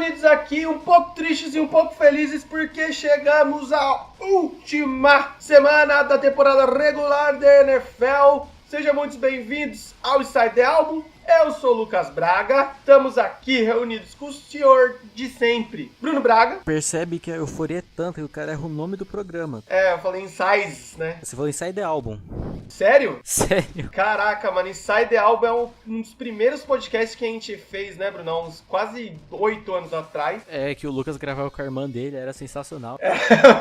reunidos aqui um pouco tristes e um pouco felizes porque chegamos à última semana da temporada regular da NFL. Sejam muito bem-vindos ao Inside the Album. Eu sou o Lucas Braga, estamos aqui reunidos com o senhor de sempre, Bruno Braga. Percebe que a euforia é tanta que o cara erra o nome do programa. Eu falei Insides, né? Você falou Inside the Album. Sério? Sério? Caraca, mano, Inside the Album é um dos primeiros podcasts que a gente fez, né, Bruno? Uns quase 8 anos atrás. É, que o Lucas gravava com a irmã dele, era sensacional.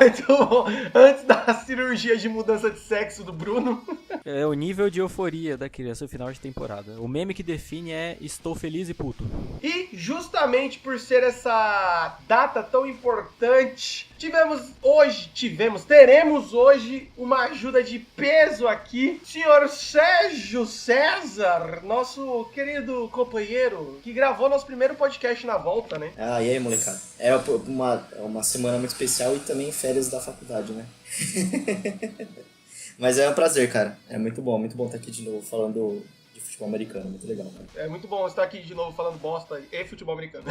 Muito bom. Antes da cirurgia de mudança de sexo do Bruno. É o nível de euforia da criança no final de temporada. O meme que define é estou feliz e puto. E justamente por ser essa data tão importante, teremos hoje uma ajuda de peso aqui. Senhor Sérgio César, nosso querido companheiro, que gravou nosso primeiro podcast na volta, né? E aí, molecada? É uma semana muito especial e também férias da faculdade, né? Mas é um prazer, cara. É muito bom estar aqui de novo falando de futebol americano. Muito legal, cara. É muito bom estar aqui de novo falando bosta e futebol americano.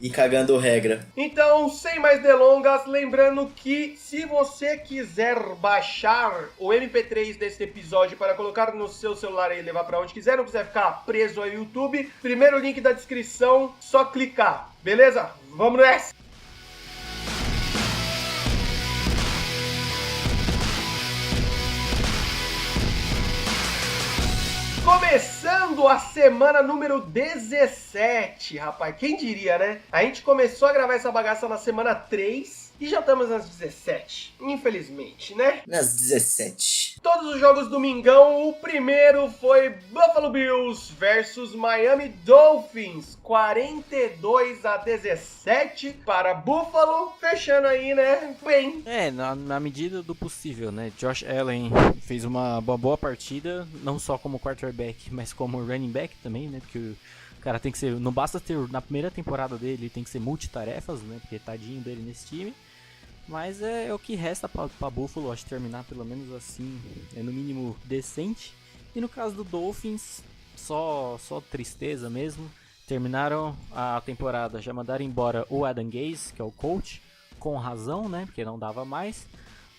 E cagando regra. Então, sem mais delongas, lembrando que se você quiser baixar o MP3 desse episódio para colocar no seu celular e levar para onde quiser, não quiser ficar preso ao YouTube, primeiro link da descrição, só clicar. Beleza? Vamos nessa! Começando a semana número 17, rapaz, quem diria, né? A gente começou a gravar essa bagaça na semana 3 e já estamos nas 17, infelizmente, né? Nas 17. Todos os jogos domingão, o primeiro foi Buffalo Bills versus Miami Dolphins, 42-17 para Buffalo, fechando aí, né, bem. Na medida do possível, né? Josh Allen fez uma boa partida, não só como quarterback, mas como running back também, né? Porque o cara tem que ser, não basta ter, na primeira temporada dele, tem que ser multitarefas, né? Porque tadinho dele nesse time. Mas é o que resta pra Buffalo, acho, terminar pelo menos assim, no mínimo decente. E no caso do Dolphins, só tristeza mesmo. Terminaram a temporada, já mandaram embora o Adam Gase, que é o coach, com razão, né, porque não dava mais.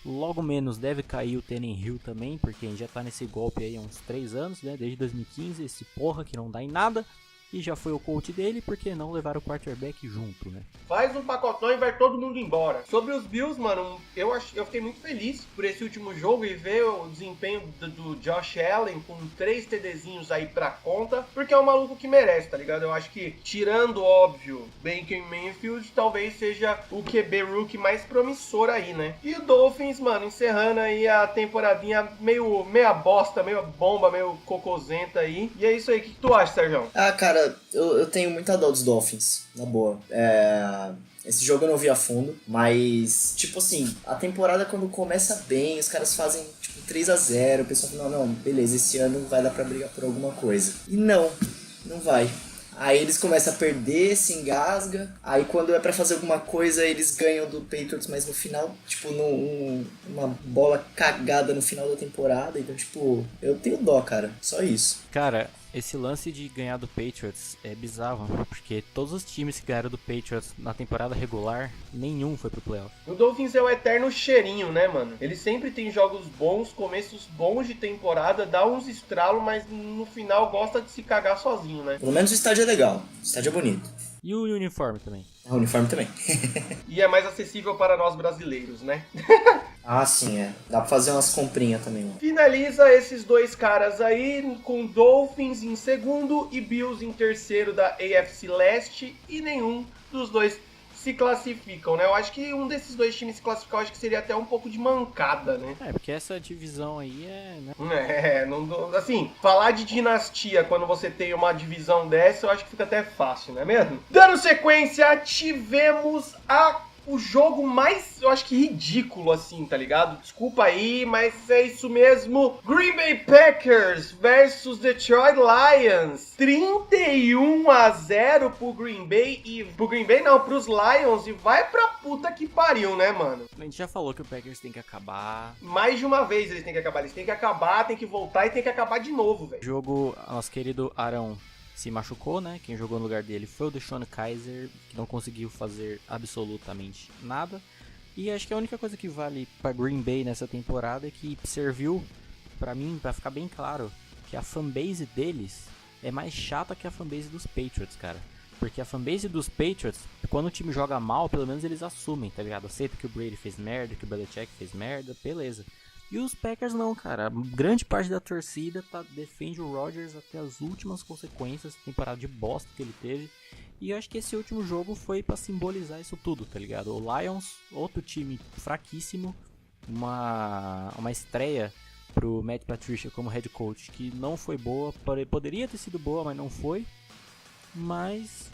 Logo menos deve cair o Tannehill também, porque a gente já tá nesse golpe aí há uns 3 anos, né, desde 2015, esse porra que não dá em nada. E já foi o coach dele, porque não levaram o quarterback junto, né? Faz um pacotão e vai todo mundo embora. Sobre os Bills, mano, eu fiquei muito feliz por esse último jogo e ver o desempenho do Josh Allen com 3 TDzinhos aí pra conta, porque é um maluco que merece, tá ligado? Eu acho que, tirando, óbvio, Baker Mayfield, talvez seja o QB rookie mais promissor aí, né? E o Dolphins, mano, encerrando aí a temporadinha meia bosta, meio bomba, meio cocôzenta aí. E é isso aí, o que tu acha, Sérgio? Cara, eu tenho muita dó dos Dolphins, na boa. Esse jogo eu não vi a fundo, mas, tipo assim, a temporada quando começa bem, os caras fazem, tipo, 3-0, o pessoal fala, não, beleza, esse ano vai dar pra brigar por alguma coisa. E não vai. Aí eles começam a perder, se engasga. Aí quando é pra fazer alguma coisa, eles ganham do Patriots, mas no final, tipo, uma bola cagada no final da temporada. Então, tipo, eu tenho dó, cara. Só isso. Cara, esse lance de ganhar do Patriots é bizarro, porque todos os times que ganharam do Patriots na temporada regular, nenhum foi pro playoff. O Dolphins é o eterno cheirinho, né, mano? Ele sempre tem jogos bons, começos bons de temporada, dá uns estralos, mas no final gosta de se cagar sozinho, né? Pelo menos o estádio é legal, o estádio é bonito. E o uniforme também. O uniforme também. E é mais acessível para nós brasileiros, né? Sim, é. Dá pra fazer umas comprinhas também, mano. Finaliza esses dois caras aí com Dolphins em segundo e Bills em terceiro da AFC Leste e nenhum dos dois se classificam, né? Eu acho que um desses dois times se classificar, eu acho que seria até um pouco de mancada, né? Porque essa divisão aí né? Assim, falar de dinastia quando você tem uma divisão dessa, eu acho que fica até fácil, não é mesmo? Dando sequência, tivemos o jogo mais, eu acho que ridículo, assim, tá ligado? Desculpa aí, mas é isso mesmo. Green Bay Packers versus Detroit Lions. 31-0 pro Green Bay e... Pro Green Bay não, pros Lions. E vai pra puta que pariu, né, mano? A gente já falou que o Packers tem que acabar. Mais de uma vez eles têm que acabar. Eles têm que acabar, tem que voltar e tem que acabar de novo, velho. Jogo, nosso querido Arão se machucou, né? Quem jogou no lugar dele foi o DeShone Kizer, que não conseguiu fazer absolutamente nada. E acho que a única coisa que vale para Green Bay nessa temporada é que serviu para mim, para ficar bem claro, que a fanbase deles é mais chata que a fanbase dos Patriots, cara. Porque a fanbase dos Patriots, quando o time joga mal, pelo menos eles assumem, tá ligado? Aceita que o Brady fez merda, que o Belichick fez merda, beleza. E os Packers não, cara. Grande parte da torcida defende o Rodgers até as últimas consequências, temporada de bosta que ele teve. E eu acho que esse último jogo foi pra simbolizar isso tudo, tá ligado? O Lions, outro time fraquíssimo, uma estreia pro Matt Patricia como head coach que não foi boa, poderia ter sido boa, mas não foi. Mas,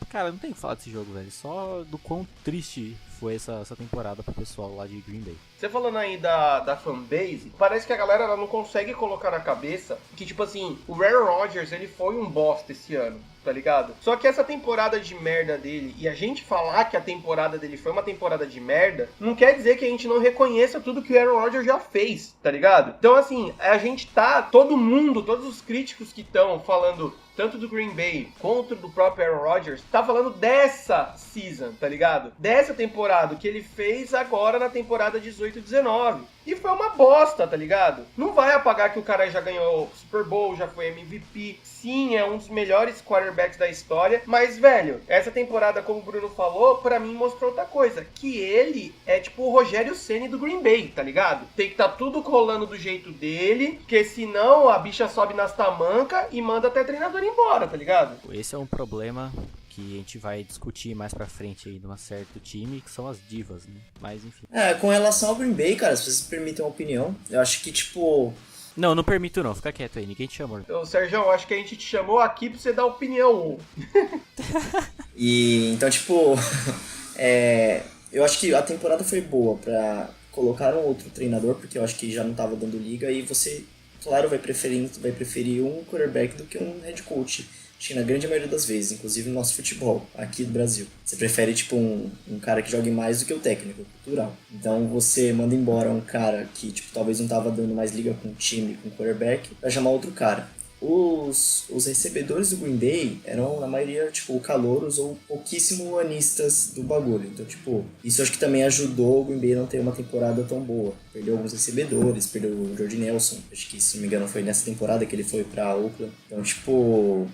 cara, não tem o que falar desse jogo, velho. Só do quão triste foi essa temporada pro pessoal lá de Green Bay. Você falando aí da fanbase, parece que a galera ela não consegue colocar na cabeça que, tipo assim, o Aaron Rodgers, ele foi um bosta esse ano, tá ligado? Só que essa temporada de merda dele, e a gente falar que a temporada dele foi uma temporada de merda, não quer dizer que a gente não reconheça tudo que o Aaron Rodgers já fez, tá ligado? Então, assim, a gente todo mundo, todos os críticos que estão falando tanto do Green Bay quanto do próprio Aaron Rodgers, tá falando dessa season, tá ligado? Dessa temporada, que ele fez agora na temporada 18-19. E foi uma bosta, tá ligado? Não vai apagar que o cara já ganhou Super Bowl, já foi MVP. Sim, é um dos melhores quarterbacks da história. Mas, velho, essa temporada, como o Bruno falou, pra mim mostrou outra coisa. Que ele é tipo o Rogério Ceni do Green Bay, tá ligado? Tem que tá tudo rolando do jeito dele, porque senão a bicha sobe nas tamancas e manda até treinador embora, tá ligado? Esse é um problema que a gente vai discutir mais pra frente aí de um certo time, que são as divas, né? Mas enfim. Com relação ao Green Bay, cara, se vocês permitem uma opinião, eu acho que, tipo... Não permito não, fica quieto aí, ninguém te chamou. Ô, Sérgio, acho que a gente te chamou aqui pra você dar opinião. E, então, tipo, eu acho que a temporada foi boa pra colocar um outro treinador, porque eu acho que já não tava dando liga, e você, claro, vai preferir um quarterback do que um head coach. Acho que na grande maioria das vezes, inclusive no nosso futebol, aqui do Brasil. Você prefere, tipo, um cara que jogue mais do que o técnico, cultural. Então você manda embora um cara que, tipo, talvez não tava dando mais liga com o time, com o quarterback, pra chamar outro cara. Os recebedores do Green Bay eram, na maioria, tipo, calouros ou pouquíssimo anistas do bagulho. Então, tipo, isso acho que também ajudou o Green Bay a não ter uma temporada tão boa. Perdeu alguns recebedores, perdeu o Jordi Nelson. Acho que, se não me engano, foi nessa temporada que ele foi pra Oakland. Então, tipo,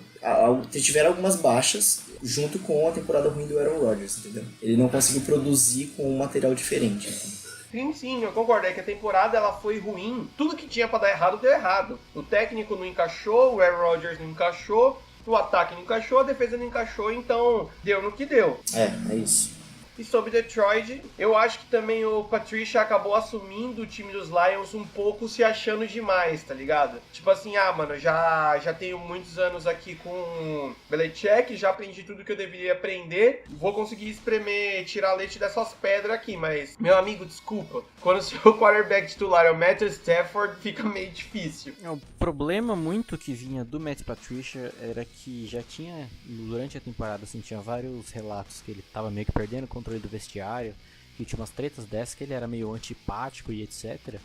tiveram algumas baixas junto com a temporada ruim do Aaron Rodgers, entendeu? Ele não conseguiu produzir com um material diferente, então. Sim, eu concordo. É que a temporada ela foi ruim. Tudo que tinha pra dar errado, deu errado. O técnico não encaixou, o Aaron Rodgers não encaixou, o ataque não encaixou, a defesa não encaixou, então deu no que deu. É isso. E sobre Detroit, eu acho que também o Patricia acabou assumindo o time dos Lions um pouco se achando demais, tá ligado? Tipo assim, mano, já tenho muitos anos aqui com Belichick, já aprendi tudo que eu deveria aprender, vou conseguir tirar leite dessas pedras aqui, mas, meu amigo, desculpa, quando o seu quarterback titular é o Matthew Stafford, fica meio difícil. O problema muito que vinha do Matt Patricia era que já tinha, durante a temporada, assim, tinha vários relatos que ele tava meio que perdendo controle do vestiário, que tinha umas tretas dessas, que ele era meio antipático e etc.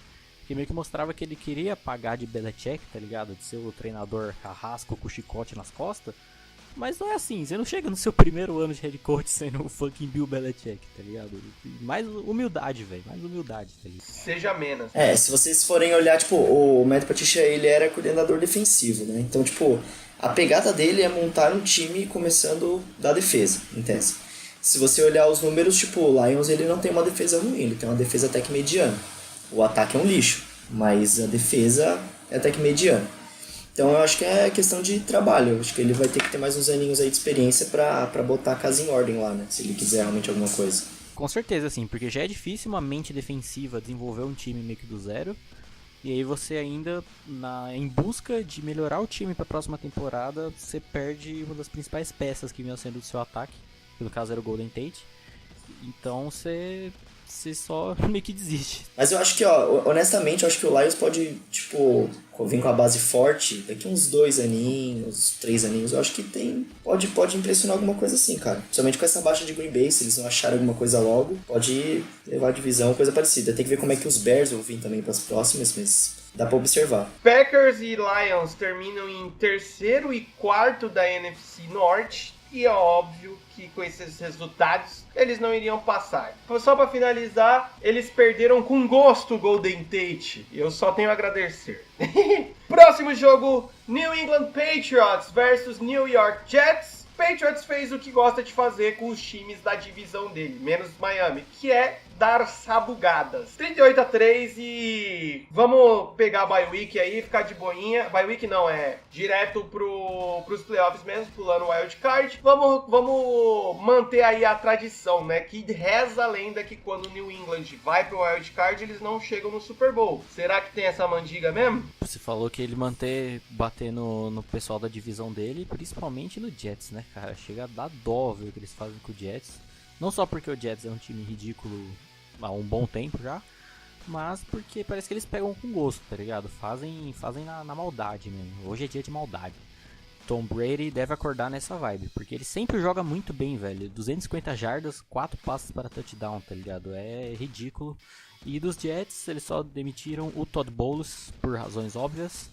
Que meio que mostrava que ele queria pagar de Belichick, tá ligado? De ser o treinador carrasco com o chicote nas costas. Mas não é assim, você não chega no seu primeiro ano de head coach sendo o fucking Bill Belichick, tá ligado? Mais humildade, velho, mais humildade, tá ligado? Seja menos. Se vocês forem olhar, tipo, o Matt Patricia, ele era coordenador defensivo, né? Então, tipo, a pegada dele é montar um time começando da defesa, entende? Se você olhar os números, tipo, o Lions, ele não tem uma defesa ruim, ele tem uma defesa até que mediana. O ataque é um lixo, mas a defesa é até que mediana. Então eu acho que é questão de trabalho, eu acho que ele vai ter que ter mais uns aninhos aí de experiência pra botar a casa em ordem lá, né? Se ele quiser realmente alguma coisa. Com certeza, sim, porque já é difícil uma mente defensiva desenvolver um time meio que do zero. E aí você ainda, em busca de melhorar o time pra próxima temporada, você perde uma das principais peças que vinha sendo do seu ataque. Que no caso era o Golden Tate. Então você só meio que desiste. Mas eu acho que, honestamente, eu acho que o Lions pode, tipo, vir com a base forte, daqui uns 2 aninhos, 3 aninhos, eu acho que pode impressionar alguma coisa assim, cara. Principalmente com essa baixa de Green Bay, se eles não acharem alguma coisa logo, pode levar a divisão, coisa parecida. Tem que ver como é que os Bears vão vir também para as próximas, mas Dá pra observar. Packers e Lions terminam em terceiro e quarto da NFC Norte. E é óbvio que com esses resultados eles não iriam passar. Só para finalizar, eles perderam com gosto o Golden Tate. Eu só tenho a agradecer. Próximo jogo, New England Patriots versus New York Jets. Patriots fez o que gosta de fazer com os times da divisão dele, menos Miami, que é dar sabugadas. 38-3 e vamos pegar a bye week aí, ficar de boinha. Bye week não, é direto pros playoffs mesmo, pulando o wild card. Vamos manter aí a tradição, né? Que reza a lenda que quando o New England vai pro wild card, eles não chegam no Super Bowl. Será que tem essa mandiga mesmo? Você falou que ele bater no pessoal da divisão dele, principalmente no Jets, né, cara? Chega a dar dó ver o que eles fazem com o Jets. Não só porque o Jets é um time ridículo há um bom tempo já, mas porque parece que eles pegam com gosto, tá ligado? Fazem na maldade mesmo. Hoje é dia de maldade. Tom Brady deve acordar nessa vibe, porque ele sempre joga muito bem, velho. 250 jardas, 4 passes para touchdown, tá ligado? É ridículo. E dos Jets, eles só demitiram o Todd Bowles por razões óbvias.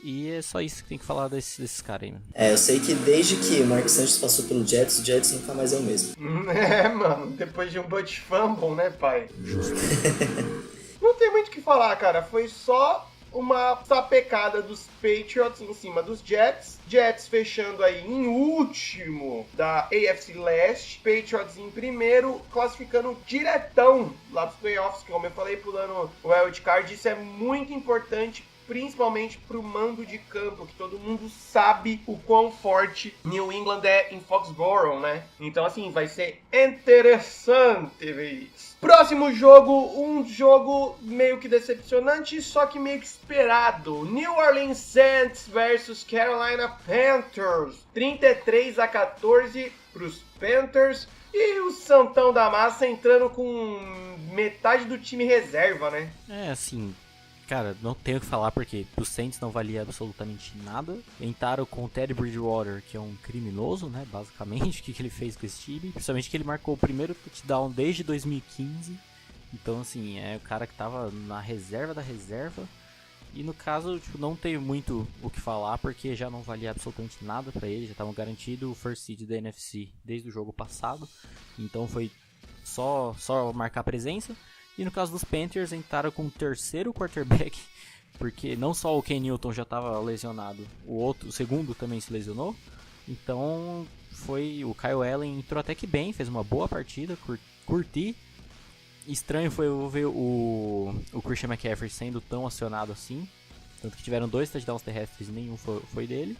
E é só isso que tem que falar desses caras aí, mano. Eu sei que desde que o Mark Sanchez passou pelo Jets, o Jets nunca mais é o mesmo. Mano, depois de um Butch Fumble, né, pai? Justo. Não tem muito o que falar, cara. Foi só uma sapecada dos Patriots em cima dos Jets. Jets fechando aí em último da AFC Leste. Patriots em primeiro, classificando diretão lá dos playoffs, como eu falei, pulando o wild card. Isso é muito importante, principalmente pro mando de campo, que todo mundo sabe o quão forte New England é em Foxborough, né? Então, assim, vai ser interessante ver isso. Próximo jogo, um jogo meio que decepcionante, só que meio que esperado. New Orleans Saints versus Carolina Panthers. 33-14 pros Panthers. E o Santão da Massa entrando com metade do time reserva, né? Assim... Cara, não tenho o que falar porque pro Saints não valia absolutamente nada. Entraram com o Teddy Bridgewater, que é um criminoso, né, basicamente, o que ele fez com esse time. Principalmente que ele marcou o primeiro touchdown desde 2015. Então, assim, é o cara que tava na reserva da reserva. E no caso, tipo, não tenho muito o que falar porque já não valia absolutamente nada pra ele. Já estavam garantido o first seed da NFC desde o jogo passado. Então foi só marcar presença. E no caso dos Panthers, entraram com o terceiro quarterback, porque não só o Ken Newton já estava lesionado, o segundo também se lesionou. Então, o Kyle Allen entrou até que bem, fez uma boa partida, curti. Estranho foi ver o Christian McCaffrey sendo tão acionado assim, tanto que tiveram 2 touchdowns terrestres e nenhum foi dele.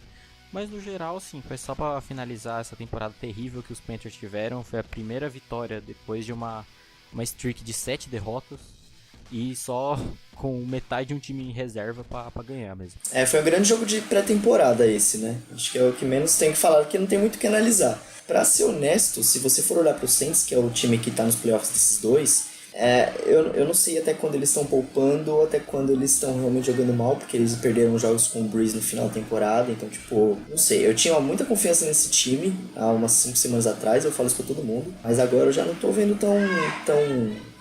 Mas no geral, sim, foi só para finalizar essa temporada terrível que os Panthers tiveram. Foi a primeira vitória depois de uma streak de 7 derrotas e só com metade de um time em reserva pra ganhar mesmo. Foi um grande jogo de pré-temporada esse, né? Acho que é o que menos tem que falar, porque não tem muito o que analisar. Pra ser honesto, se você for olhar pro Saints, que é o time que tá nos playoffs desses dois, eu não sei até quando eles estão poupando ou até quando eles estão realmente jogando mal, porque eles perderam jogos com o Breeze no final da temporada, então, tipo, não sei. Eu tinha muita confiança nesse time há umas 5 semanas atrás, eu falo isso pra todo mundo, mas agora eu já não tô vendo tão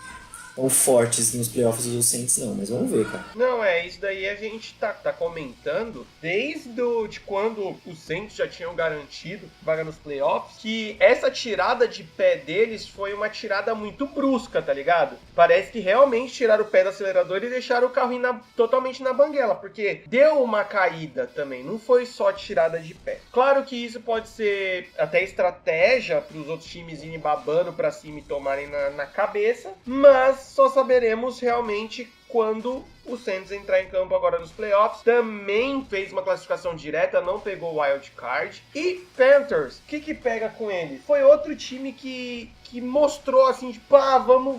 fortes nos playoffs dos Saints não, mas vamos ver, cara. Não, isso daí a gente tá comentando desde de quando os Saints já tinham garantido vaga nos playoffs, que essa tirada de pé deles foi uma tirada muito brusca, tá ligado? Parece que realmente tiraram o pé do acelerador e deixaram o carro totalmente na banguela, porque deu uma caída também, não foi só tirada de pé. Claro que isso pode ser até estratégia para os outros times irem babando pra cima e tomarem na cabeça, mas só saberemos realmente quando o Saints entrar em campo agora nos playoffs. Também fez uma classificação direta, não pegou o wild card. E Panthers, o que pega com ele? Foi outro time que mostrou assim, tipo,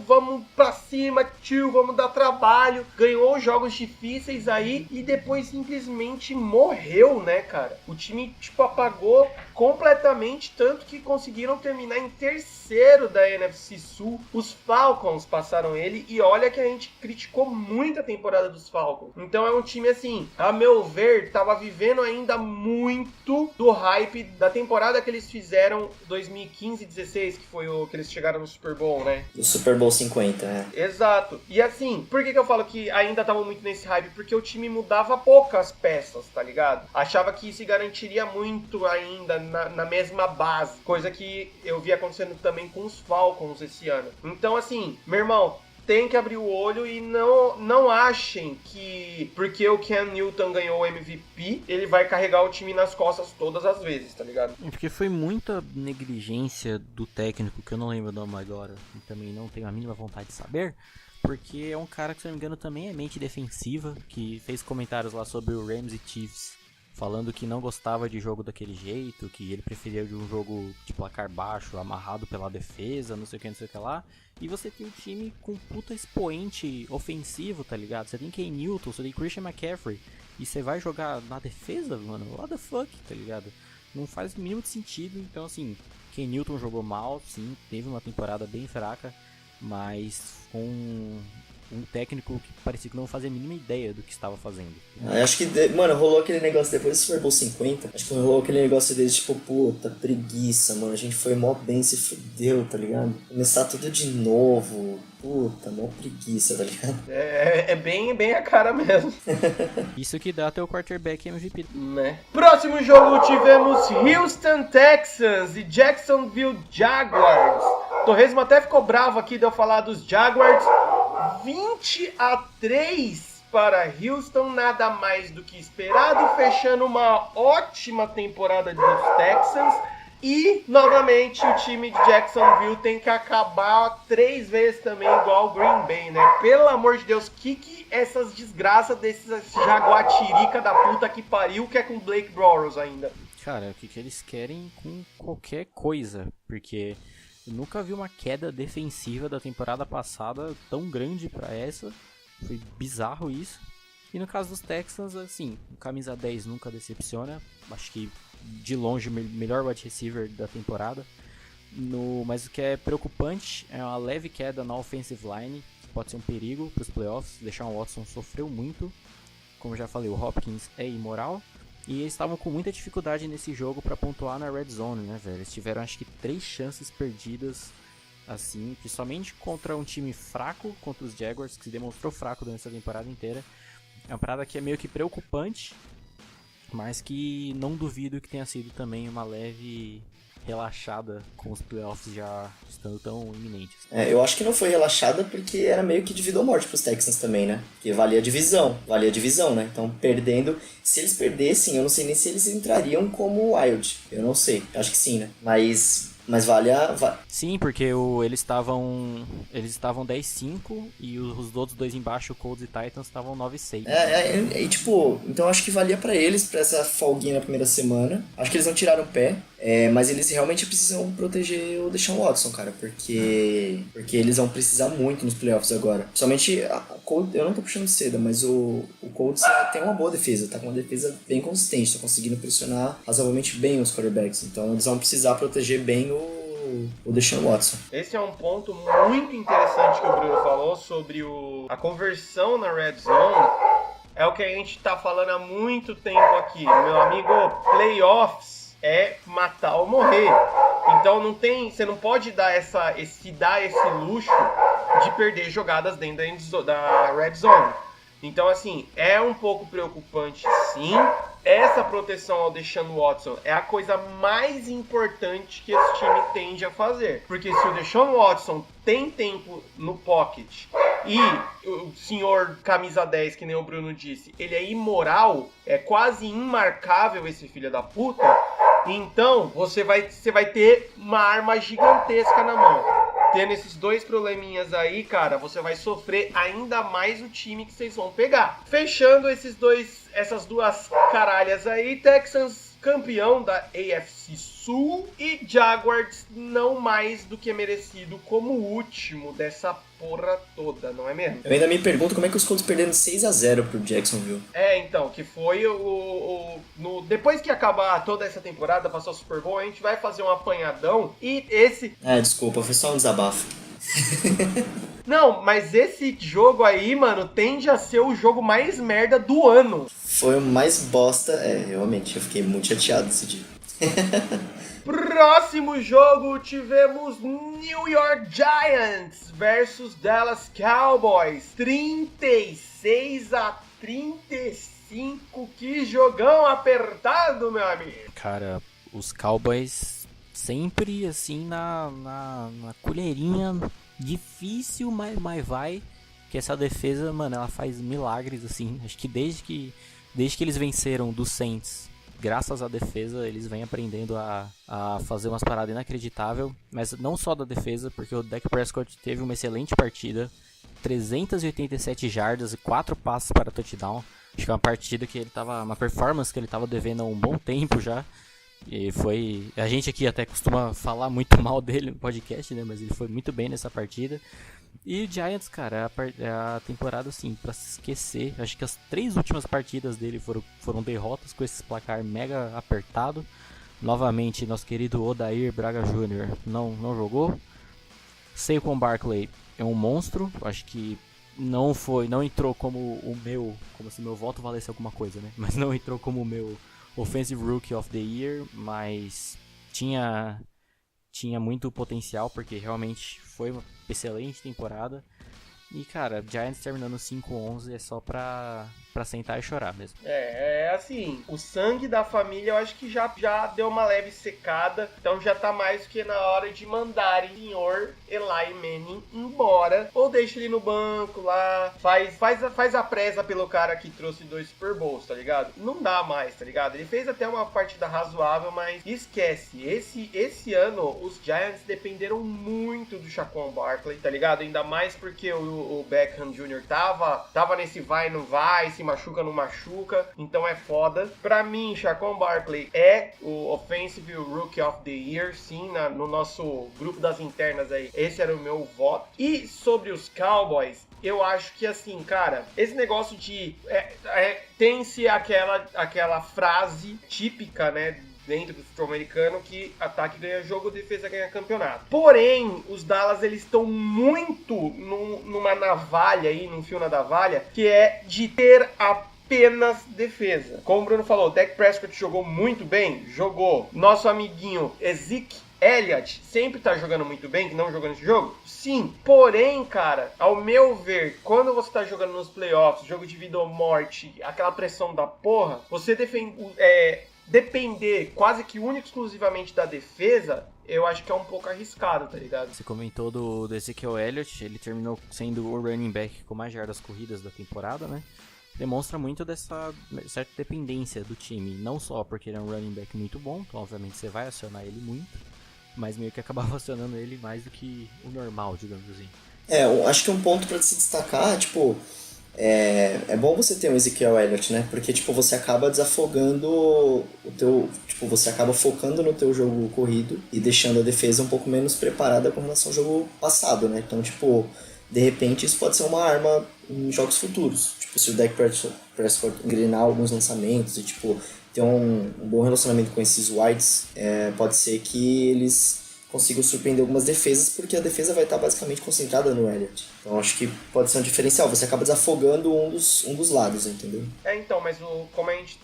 vamos pra cima, tio, vamos dar trabalho. Ganhou jogos difíceis aí e depois simplesmente morreu, né, cara? O time, tipo, apagou completamente, tanto que conseguiram terminar em terceiro da NFC Sul. Os Falcons passaram ele e olha que a gente criticou muito a temporada temporada dos Falcons. Então é um time assim, a meu ver, tava vivendo ainda muito do hype da temporada que eles fizeram 2015-16, que foi o que eles chegaram no Super Bowl, né? O Super Bowl 50, né? Exato. E assim, por que eu falo que ainda tava muito nesse hype? Porque o time mudava poucas peças, tá ligado? Achava que se garantiria muito ainda na mesma base, coisa que eu vi acontecendo também com os Falcons esse ano. Então assim, meu irmão, tem que abrir o olho e não achem que porque o Cam Newton ganhou o MVP, ele vai carregar o time nas costas todas as vezes, tá ligado? Porque foi muita negligência do técnico, que eu não lembro o nome agora, e também não tenho a mínima vontade de saber, porque é um cara que, se não me engano, também é mente defensiva, que fez comentários lá sobre o Rams e Chiefs, falando que não gostava de jogo daquele jeito, que ele preferia de um jogo de placar baixo, amarrado pela defesa, não sei o que lá. E você tem um time com puta expoente ofensivo, tá ligado? Você tem Ken Newton, você tem Christian McCaffrey, e você vai jogar na defesa, mano? What the fuck, tá ligado? Não faz o mínimo de sentido. Então, assim, Ken Newton jogou mal, sim, teve uma temporada bem fraca, mas com um técnico que parecia que não fazia a mínima ideia do que estava fazendo. Acho que, mano, rolou aquele negócio depois do Super Bowl 50. Acho que rolou aquele negócio deles, tipo, puta, preguiça, mano. A gente foi mó bem, se fudeu, tá ligado? Começar tudo de novo. Puta, mó preguiça, tá ligado? É bem a cara mesmo. Isso que dá até o quarterback MVP. Né? Próximo jogo tivemos Houston Texans e Jacksonville Jaguars. Torresmo até ficou bravo aqui de eu falar dos Jaguars. 20-3 para Houston, nada mais do que esperado, fechando uma ótima temporada dos Texans. E, novamente, o time de Jacksonville tem que acabar 3 vezes também, igual o Green Bay, né? Pelo amor de Deus, que essas desgraças desses jaguatirica da puta que pariu, que é com Blake Bortles ainda? Cara, o que eles querem com qualquer coisa, porque eu nunca vi uma queda defensiva da temporada passada tão grande pra essa. Foi bizarro isso. E no caso dos Texans, assim, o camisa 10 nunca decepciona. Acho que de longe o melhor wide receiver da temporada. Mas o que é preocupante é uma leve queda na offensive line, que pode ser um perigo para os playoffs. Deshaun Watson sofreu muito. Como eu já falei, o Hopkins é imoral. E eles estavam com muita dificuldade nesse jogo para pontuar na red zone, né, velho? Eles tiveram acho que 3 chances perdidas, assim, principalmente contra um time fraco, contra os Jaguars, que se demonstrou fraco durante essa temporada inteira. É uma parada que é meio que preocupante, mas que não duvido que tenha sido também uma leve relaxada com os playoffs já estando tão iminentes. Eu acho que não foi relaxada porque era meio que de vida ou morte pros Texans também, né? Porque valia a divisão, né? Então, perdendo, se eles perdessem, eu não sei nem se eles entrariam como wild, eu não sei, eu acho que sim, né? Mas vale a... Sim, porque eles estavam 10-5 e os outros dois embaixo, Colts e Titans, estavam 9-6. E tipo, então acho que valia pra eles, pra essa folguinha na primeira semana. Acho que eles não tiraram o pé, mas eles realmente precisam proteger o Deshaun Watson, cara, porque eles vão precisar muito nos playoffs agora. Principalmente, eu não tô puxando cedo, mas o Colts tem uma boa defesa, tá com uma defesa bem consistente, tá conseguindo pressionar razoavelmente bem os quarterbacks, então eles vão precisar proteger bem o Deshaun Watson. Esse é um ponto muito interessante que o Bruno falou sobre a conversão na red zone. É o que a gente tá falando há muito tempo aqui. Meu amigo, playoffs é matar ou morrer. Então você não pode dar esse luxo de perder jogadas dentro da red zone. Então, assim, é um pouco preocupante, sim. Essa proteção ao Deshaun Watson é a coisa mais importante que esse time tende a fazer. Porque se o Deshaun Watson tem tempo no pocket e o senhor camisa 10, que nem o Bruno disse, ele é imoral, é quase imarcável esse filho da puta, então você vai ter uma arma gigantesca na mão. Tendo esses 2 probleminhas aí, cara, você vai sofrer ainda mais o time que vocês vão pegar. Fechando essas duas caralhas aí, Texans campeão da AFC Sul e Jaguars não mais do que merecido como o último dessa porra toda, não é mesmo? Eu ainda me pergunto como é que os Colts perderam 6-0 pro Jacksonville. Então, que foi depois que acabar toda essa temporada, passar o Super Bowl, a gente vai fazer um apanhadão e esse... Desculpa, foi só um desabafo. Não, mas esse jogo aí, mano, tende a ser o jogo mais merda do ano. Foi o mais bosta. Realmente, eu fiquei muito chateado desse dia. Próximo jogo, tivemos New York Giants versus Dallas Cowboys. 36-35. Que jogão apertado, meu amigo. Cara, os Cowboys sempre assim na colherinha. Difícil, mas vai. Que essa defesa, mano, ela faz milagres, assim. Acho que desde que eles venceram do Saints, graças à defesa, eles vêm aprendendo a fazer umas paradas inacreditáveis. Mas não só da defesa, porque o Dak Prescott teve uma excelente partida. 387 jardas e 4 passes para touchdown. Acho que é uma partida que ele tava... Uma performance que ele tava devendo há um bom tempo já. E foi... A gente aqui até costuma falar muito mal dele no podcast, né? Mas ele foi muito bem nessa partida. E o Giants, cara, é a temporada, assim, pra se esquecer. Acho que as 3 últimas partidas dele foram derrotas com esse placar mega apertado. Novamente, nosso querido Odair Braga Jr. não jogou. Saquon Barkley é um monstro. Acho que não entrou como se meu voto valesse alguma coisa, né? Mas não entrou como o meu Offensive Rookie of the Year, mas tinha muito potencial, porque realmente foi uma excelente temporada. E, cara, Giants terminando 5-11 é só pra sentar e chorar mesmo. Assim, o sangue da família eu acho que já deu uma leve secada, então já tá mais que na hora de mandarem o senhor Eli Manning embora, ou deixa ele no banco lá, faz a presa pelo cara que trouxe 2 Super Bowls, tá ligado? Não dá mais, tá ligado? Ele fez até uma partida razoável, mas esquece, esse ano os Giants dependeram muito do Saquon Barkley, tá ligado? Ainda mais porque o Beckham Jr. tava nesse vai, não vai, se machuca, não machuca, então é foda. Pra mim, Saquon Barkley é o Offensive Rookie of the Year, sim, no nosso grupo das internas aí, esse era o meu voto. E sobre os Cowboys, eu acho que assim, cara, esse negócio de... tem-se aquela frase típica, né, dentro do futebol americano, que ataque ganha jogo, defesa ganha campeonato. Porém, os Dallas, eles estão muito numa navalha aí, num fio na navalha, que é de ter apenas defesa. Como o Bruno falou, o Dak Prescott jogou muito bem? Jogou. Nosso amiguinho Ezekiel Elliott sempre tá jogando muito bem, que não jogou nesse jogo? Sim. Porém, cara, ao meu ver, quando você tá jogando nos playoffs, jogo de vida ou morte, aquela pressão da porra, você depender quase que única e exclusivamente da defesa, eu acho que é um pouco arriscado, tá ligado? Você comentou do Ezekiel Elliott, ele terminou sendo o running back com mais jardas corridas da temporada, né? Demonstra muito dessa certa dependência do time, não só porque ele é um running back muito bom, então obviamente você vai acionar ele muito, mas meio que acabava acionando ele mais do que o normal, digamos assim. Eu acho que um ponto pra se destacar, tipo... É bom você ter um Ezekiel Elliott, né? Porque, tipo, você acaba desafogando o teu... Tipo, você acaba focando no teu jogo corrido e deixando a defesa um pouco menos preparada com relação ao jogo passado, né? Então, tipo, de repente isso pode ser uma arma em jogos futuros. Tipo, se o Dak Prescott engrenar alguns lançamentos e, tipo, ter um bom relacionamento com esses wides, pode ser que eles consigam surpreender algumas defesas, porque a defesa vai estar basicamente concentrada no Elliott. Então acho que pode ser um diferencial, você acaba desafogando um dos lados, entendeu? Então, mas como a gente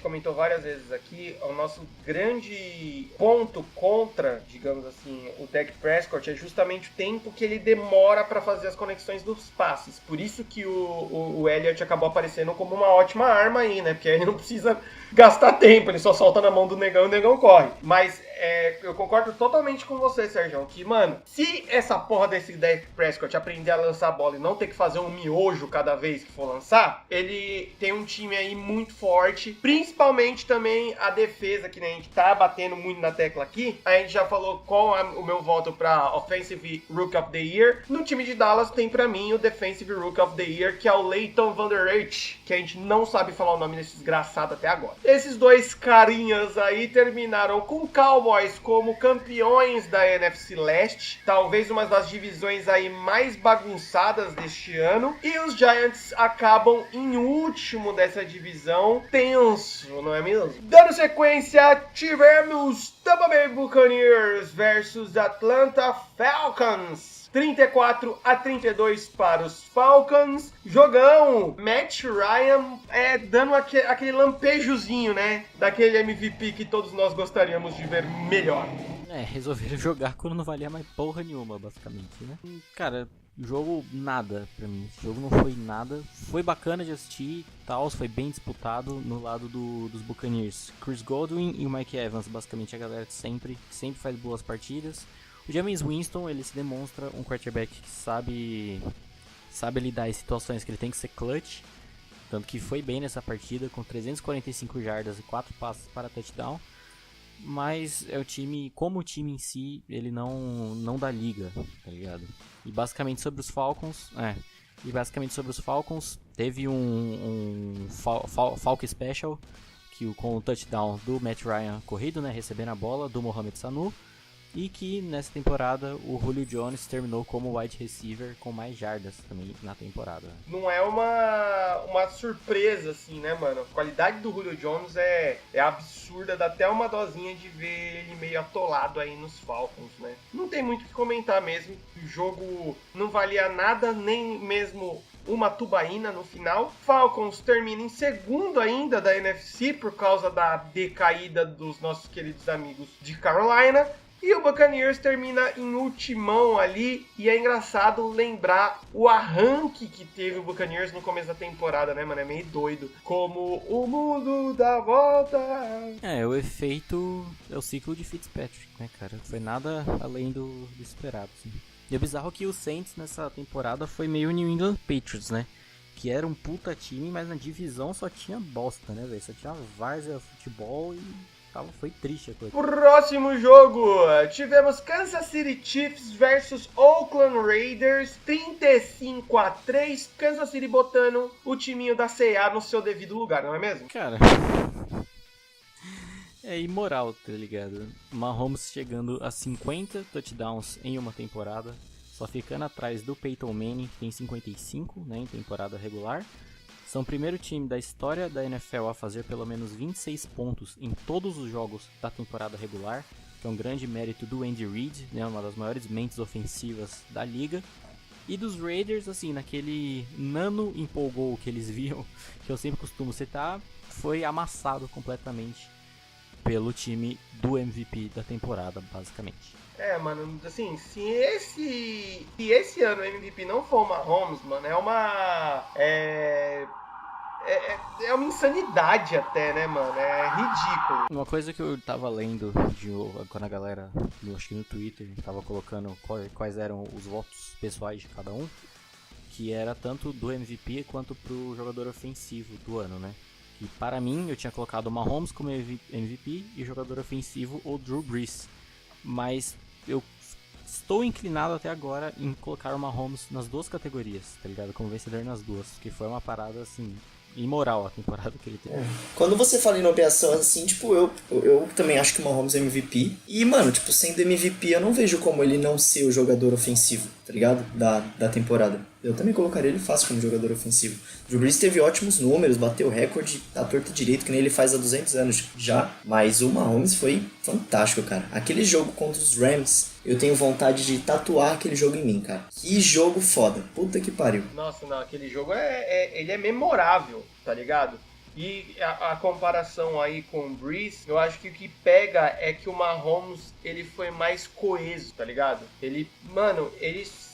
comentou várias vezes aqui, o nosso grande ponto contra, digamos assim, o Dak Prescott é justamente o tempo que ele demora para fazer as conexões dos passes. Por isso que o Elliott acabou aparecendo como uma ótima arma aí, né? Porque aí ele não precisa gastar tempo, ele só solta na mão do negão e o negão corre. Mas eu concordo totalmente com você, Sérgio, que, mano, se essa porra desse Dak Prescott aprender a lançar a bola e não ter que fazer um miojo cada vez que for lançar, ele tem um time aí muito forte, principalmente também a defesa, que, né, a gente tá batendo muito na tecla aqui. A gente já falou qual é o meu voto pra Offensive Rookie of the Year. No time de Dallas tem pra mim o Defensive Rookie of the Year, que é o Leighton Vander Esch, que a gente não sabe falar o nome desse desgraçado até agora. Esses dois carinhas aí terminaram com o Cowboys como campeões da NFC Leste, talvez uma das divisões aí mais bagunçadas deste ano, e os Giants acabam em último dessa divisão, tenso, não é mesmo? Dando sequência, tivemos Tampa Bay Buccaneers versus Atlanta Falcons. 34-32 para os Falcons. Jogão, Matt Ryan dando aquele lampejozinho, né? Daquele MVP que todos nós gostaríamos de ver melhor. Resolveram jogar quando não valia mais porra nenhuma, basicamente, né? Cara, jogo nada pra mim. Esse jogo não foi nada. Foi bacana de assistir, tal, foi bem disputado no lado dos Buccaneers. Chris Godwin e o Mike Evans, basicamente a galera que sempre faz boas partidas. O Jameis Winston, ele se demonstra um quarterback que sabe lidar em situações que ele tem que ser clutch. Tanto que foi bem nessa partida, com 345 jardas e 4 passes para touchdown. Mas é o time, como o time em si, ele não dá liga, tá ligado? E basicamente sobre os Falcons, teve um Falcon Special, com o touchdown do Matt Ryan corrido, né, recebendo a bola do Mohamed Sanu. E que nessa temporada o Julio Jones terminou como wide receiver com mais jardas também na temporada. Não é uma surpresa assim, né, mano? A qualidade do Julio Jones é absurda, dá até uma dosinha de ver ele meio atolado aí nos Falcons, né? Não tem muito o que comentar mesmo. O jogo não valia nada, nem mesmo uma tubaína no final. Falcons termina em segundo ainda da NFC por causa da decaída dos nossos queridos amigos de Carolina. E o Buccaneers termina em ultimão ali, e é engraçado lembrar o arranque que teve o Buccaneers no começo da temporada, né, mano? É meio doido. Como o mundo dá volta. O efeito é o ciclo de Fitzpatrick, né, cara? Foi nada além do esperado, assim. E é bizarro que o Saints nessa temporada foi meio New England Patriots, né? Que era um puta time, mas na divisão só tinha bosta, né, velho? Só tinha várzea, futebol e... foi triste a coisa. Próximo jogo, tivemos Kansas City Chiefs versus Oakland Raiders, 35-3, Kansas City botando o timinho da C&A no seu devido lugar, não é mesmo? Cara, é imoral, tá ligado? Mahomes chegando a 50 touchdowns em uma temporada, só ficando atrás do Peyton Manning, que tem 55, né, em temporada regular. São o primeiro time da história da NFL a fazer pelo menos 26 pontos em todos os jogos da temporada regular, que é um grande mérito do Andy Reid, né, uma das maiores mentes ofensivas da liga. E dos Raiders, assim, naquele nano empolgou que eles viam, que eu sempre costumo citar, foi amassado completamente pelo time do MVP da temporada, basicamente. Mano, assim, se esse ano o MVP não for o Mahomes, mano, é uma insanidade até, né, mano? É ridículo. Uma coisa que eu tava lendo quando a galera, acho que no Twitter, tava colocando quais eram os votos pessoais de cada um, que era tanto do MVP quanto pro jogador ofensivo do ano, né? E para mim, eu tinha colocado o Mahomes como MVP e jogador ofensivo o Drew Brees. Mas eu estou inclinado até agora em colocar o Mahomes nas duas categorias, tá ligado? Como vencedor nas duas, que foi uma parada, assim, imoral a temporada que ele teve. Quando você fala em nomeação assim, tipo, eu também acho que o Mahomes é MVP. E, mano, tipo, sendo MVP, eu não vejo como ele não ser o jogador ofensivo, tá ligado? Da temporada. Eu também colocaria ele fácil como jogador ofensivo. Drew Brees teve ótimos números, bateu recorde à torta direito, que nem ele faz há 200 anos já. Mas o Mahomes foi fantástico, cara. Aquele jogo contra os Rams, eu tenho vontade de tatuar aquele jogo em mim, cara. Que jogo foda. Puta que pariu. Nossa, não, aquele jogo ele é memorável, tá ligado? E a comparação aí com o Brees, eu acho que o que pega é que o Mahomes, ele foi mais coeso, tá ligado? Ele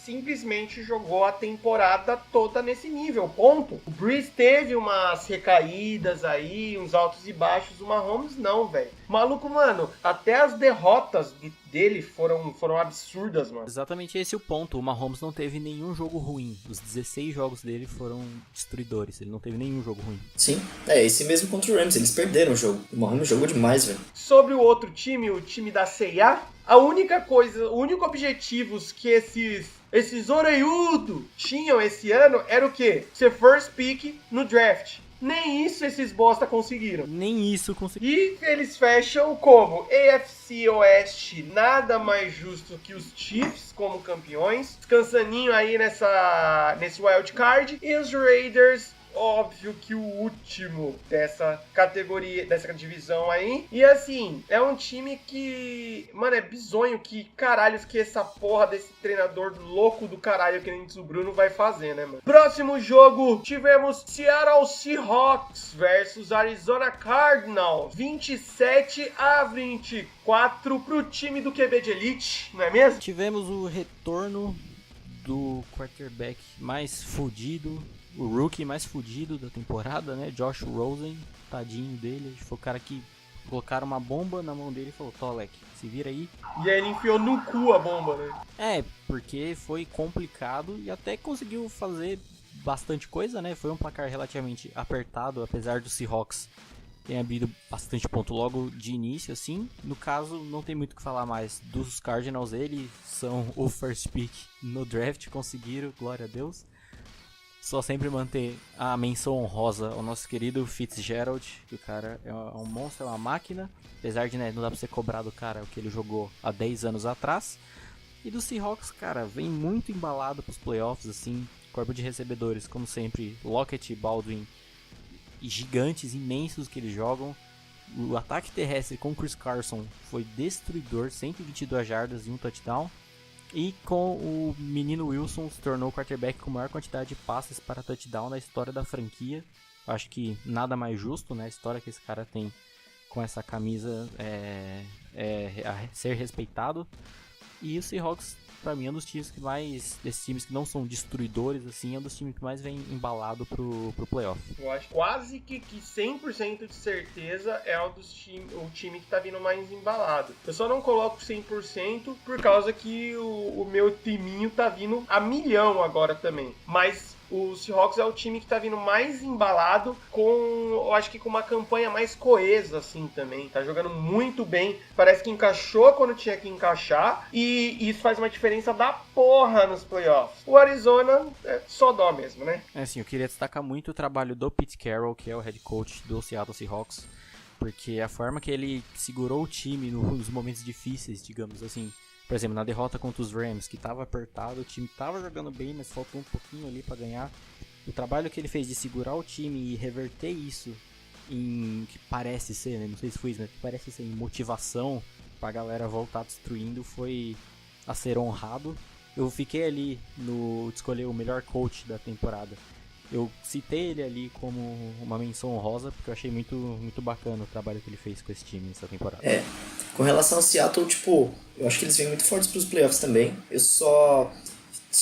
simplesmente jogou a temporada toda nesse nível, ponto. O Brees teve umas recaídas aí, uns altos e baixos, o Mahomes não, velho. Maluco, mano, até as derrotas dele foram absurdas, mano. Exatamente esse é o ponto, o Mahomes não teve nenhum jogo ruim, os 16 jogos dele foram destruidores, ele não teve nenhum jogo ruim. Sim, esse mesmo contra o Rams, eles perderam o jogo, o Mahomes jogou demais, velho. Sobre o outro time, o time da C&A, o único objetivo que esses oreiudos tinham esse ano era o quê? Ser first pick no draft. Nem isso esses bosta conseguiram. E eles fecham como? AFC Oeste, nada mais justo que os Chiefs como campeões. Descansaninho aí nesse wild card. E os Raiders óbvio que o último dessa categoria, dessa divisão aí. E assim, é um time que, mano, é bizonho que caralhos que essa porra desse treinador louco do caralho que nem diz o Bruno vai fazer, né, mano? Próximo jogo, tivemos Seattle Seahawks versus Arizona Cardinals, 27-24 pro time do QB de elite, não é mesmo? Tivemos o retorno do quarterback mais fudido, o rookie mais fudido da temporada, né? Josh Rosen, tadinho dele. Foi o cara que colocaram uma bomba na mão dele e falou: Tolek, se vira aí. E aí ele enfiou no cu a bomba, né? É, porque foi complicado e até conseguiu fazer bastante coisa, né? Foi um placar relativamente apertado, apesar do Seahawks ter abrido bastante ponto logo de início, assim. No caso, não tem muito o que falar mais dos Cardinals. Eles são o first pick no draft, conseguiram, glória a Deus. Só sempre manter a menção honrosa ao nosso querido Fitzgerald, que o cara é um monstro, é uma máquina. Apesar de, né, não dá pra você cobrar do cara o que ele jogou há 10 anos atrás. E do Seahawks, cara, vem muito embalado pros playoffs, assim. Corpo de recebedores, como sempre, Lockett, Baldwin, e gigantes, imensos que eles jogam. O ataque terrestre com Chris Carson foi destruidor, 122 jardas e um touchdown. E com o menino Wilson se tornou o quarterback com maior quantidade de passes para touchdown na história da franquia. Acho que nada mais justo, né? A história que esse cara tem com essa camisa é a ser respeitado. E o Seahawks, pra mim, é um dos times que mais, desses times que não são destruidores, assim, é um dos times que mais vem embalado pro playoff. Eu acho quase que 100% de certeza é o time que tá vindo mais embalado. Eu só não coloco 100% por causa que o meu timinho tá vindo a milhão agora também. Mas o Seahawks é o time que tá vindo mais embalado eu acho que com uma campanha mais coesa, assim, também. Tá jogando muito bem. Parece que encaixou quando tinha que encaixar. E isso faz uma diferença da porra nos playoffs. O Arizona é só dó mesmo, né? É assim, eu queria destacar muito o trabalho do Pete Carroll, que é o head coach do Seattle Seahawks. Porque a forma que ele segurou o time nos momentos difíceis, digamos assim. Por exemplo, na derrota contra os Rams, que estava apertado, o time estava jogando bem, mas faltou um pouquinho ali para ganhar. O trabalho que ele fez de segurar o time e reverter isso em que parece ser, né? Não sei se foi isso, mas que parece ser em motivação pra galera voltar destruindo, foi a ser honrado. Eu fiquei ali de escolher o melhor coach da temporada. Eu citei ele ali como uma menção honrosa, porque eu achei muito, muito bacana o trabalho que ele fez com esse time nessa temporada. Com relação ao Seattle, tipo, eu acho que eles vêm muito fortes pros playoffs também. Eu só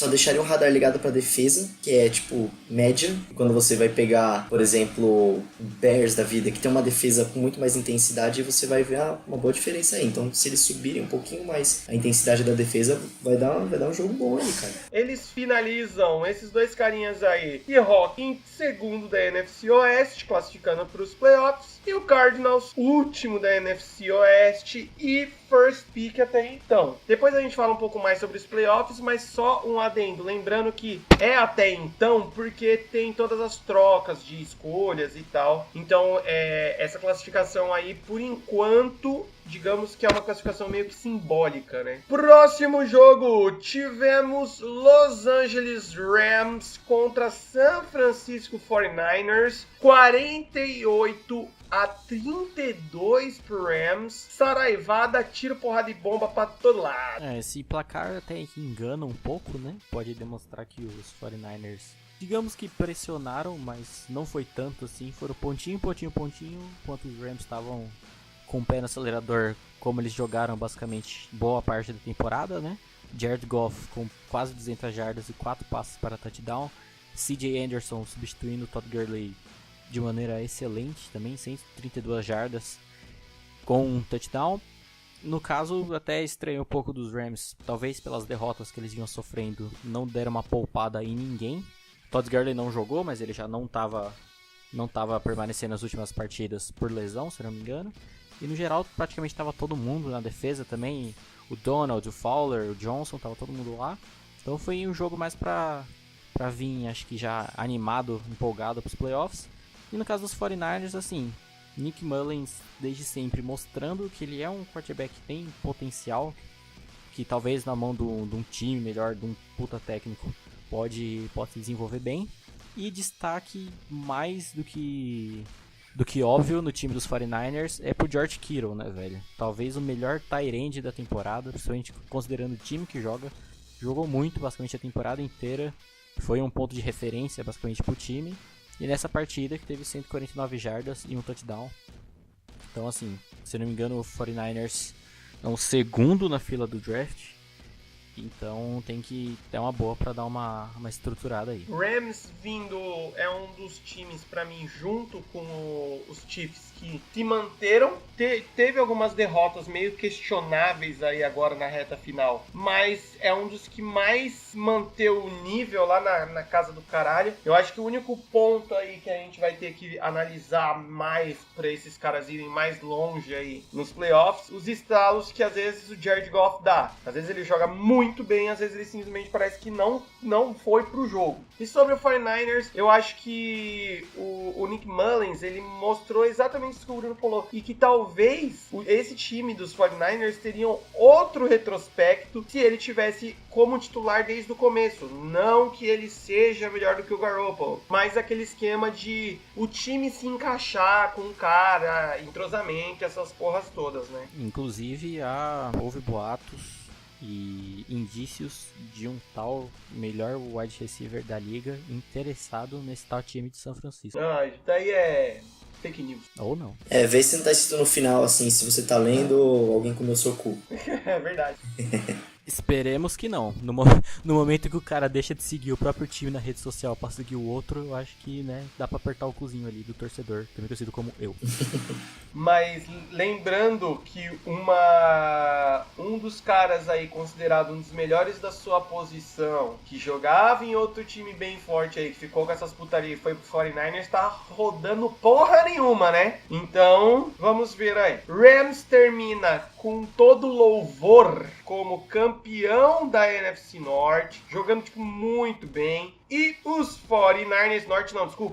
deixaria um radar ligado pra defesa, que é, tipo, média. Quando você vai pegar, por exemplo, Bears da vida, que tem uma defesa com muito mais intensidade, você vai ver uma boa diferença aí. Então, se eles subirem um pouquinho mais a intensidade da defesa, vai dar um jogo bom aí, cara. Eles finalizam esses dois carinhas aí, Seahawks em segundo da NFC Oeste, classificando para os playoffs, e o Cardinals, último da NFC Oeste e first pick até então. Depois a gente fala um pouco mais sobre os playoffs, mas só um adendo, lembrando que é até então porque tem todas as trocas de escolhas e tal. Então, essa classificação aí, por enquanto, digamos que é uma classificação meio que simbólica, né? Próximo jogo, tivemos Los Angeles Rams contra San Francisco 49ers, 48-32 pro Rams. Saraivada, tiro, porrada e bomba pra todo lado. Esse placar até engana um pouco, né? Pode demonstrar que os 49ers, digamos que pressionaram, mas não foi tanto assim. Foram pontinho, enquanto os Rams estavam com o pé no acelerador, como eles jogaram basicamente boa parte da temporada, né? Jared Goff com quase 200 jardas e 4 passes para touchdown. CJ Anderson substituindo o Todd Gurley de maneira excelente também, 132 jardas com um touchdown. No caso, até estranhei um pouco dos Rams, talvez pelas derrotas que eles vinham sofrendo, não deram uma poupada em ninguém. Todd Gurley não jogou, mas ele já não estava permanecendo nas últimas partidas por lesão, se não me engano. E no geral, praticamente estava todo mundo na defesa também. O Donald, o Fowler, o Johnson, estava todo mundo lá. Então foi um jogo mais pra vir, acho que já animado, empolgado pros playoffs. E no caso dos 49ers, assim, Nick Mullins desde sempre mostrando que ele é um quarterback que tem potencial, que talvez na mão de um time melhor, de um puta técnico, pode se desenvolver bem. E destaque mais do que óbvio no time dos 49ers é pro George Kittle, né, velho? Talvez o melhor tight end da temporada, principalmente considerando o time que joga. Jogou muito, basicamente, a temporada inteira. Foi um ponto de referência, basicamente, pro time. E nessa partida que teve 149 jardas e um touchdown. Então, assim, se não me engano, o 49ers é um segundo na fila do draft. Então tem que ter uma boa pra dar uma estruturada aí. Rams vindo é um dos times, pra mim, junto com os Chiefs, que se manteram. Teve algumas derrotas meio questionáveis aí agora na reta final, mas é um dos que mais manteve o nível lá na casa do caralho. Eu acho que o único ponto aí que a gente vai ter que analisar mais pra esses caras irem mais longe aí nos playoffs, os estalos que às vezes o Jared Goff dá. Às vezes ele joga muito bem, às vezes ele simplesmente parece que não foi pro jogo. E sobre o 49ers, eu acho que o Nick Mullins, ele mostrou exatamente isso que o Bruno falou, e que talvez esse time dos 49ers teriam outro retrospecto se ele tivesse como titular desde o começo. Não que ele seja melhor do que o Garoppolo, mas aquele esquema de o time se encaixar com o cara, entrosamento, essas porras todas, né? Inclusive, houve boatos e indícios de um tal melhor wide receiver da liga interessado nesse tal time de São Francisco. Ah, isso daí é fake news. Ou não. Vê se não tá escrito no final, assim, se você tá lendo ou alguém comeu seu cu. É verdade. Esperemos que não. No momento que o cara deixa de seguir o próprio time na rede social pra seguir o outro, eu acho que, né, dá pra apertar o cozinho ali do torcedor, também conhecido como eu. Mas lembrando que um dos caras aí considerado um dos melhores da sua posição, que jogava em outro time bem forte aí, que ficou com essas putarias e foi pro 49ers, tá rodando porra nenhuma, né? Então, vamos ver aí. Rams termina com todo louvor como campeão da NFC Norte, jogando tipo muito bem. E os 49ers,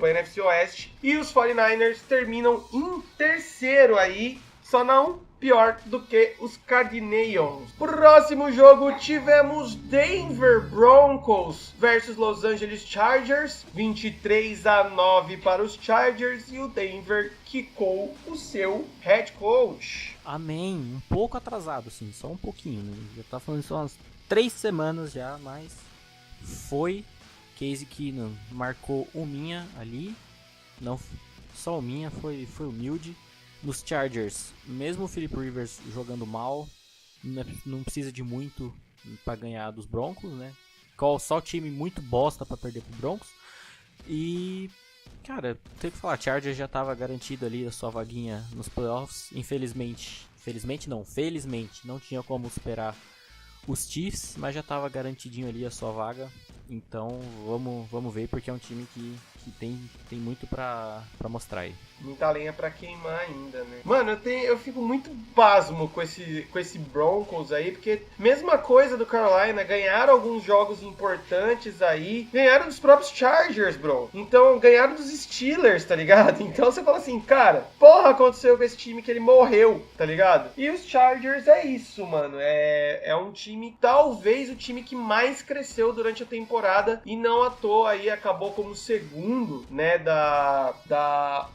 NFC Oeste, e os 49ers terminam em terceiro aí, só não pior do que os Cardinals. Próximo jogo tivemos Denver Broncos versus Los Angeles Chargers, 23-9 para os Chargers, e o Denver quicou o seu head coach. Amém. Um pouco atrasado, sim, só um pouquinho, né? Já tá falando isso há umas 3 semanas já, mas foi. Case Keenum marcou o minha ali, não só o minha, foi humilde. Nos Chargers, mesmo o Philip Rivers jogando mal, não precisa de muito para ganhar dos Broncos, né? Só o time muito bosta para perder pro Broncos. E, cara, tem que falar, Chargers já tava garantido ali a sua vaguinha nos playoffs. Felizmente não tinha como superar os Chiefs, mas já tava garantidinho ali a sua vaga. Então vamos ver, porque é um time que tem muito pra mostrar aí. Muita lenha pra queimar ainda, né? Mano, eu fico muito pasmo com esse Broncos aí, porque mesma coisa do Carolina, ganharam alguns jogos importantes aí, ganharam dos próprios Chargers, bro. Então, ganharam dos Steelers, tá ligado? Então você fala assim, cara, porra aconteceu com esse time que ele morreu, tá ligado? E os Chargers é isso, mano. É um time, talvez o time que mais cresceu durante a temporada, e não à toa aí acabou como segundo, né, da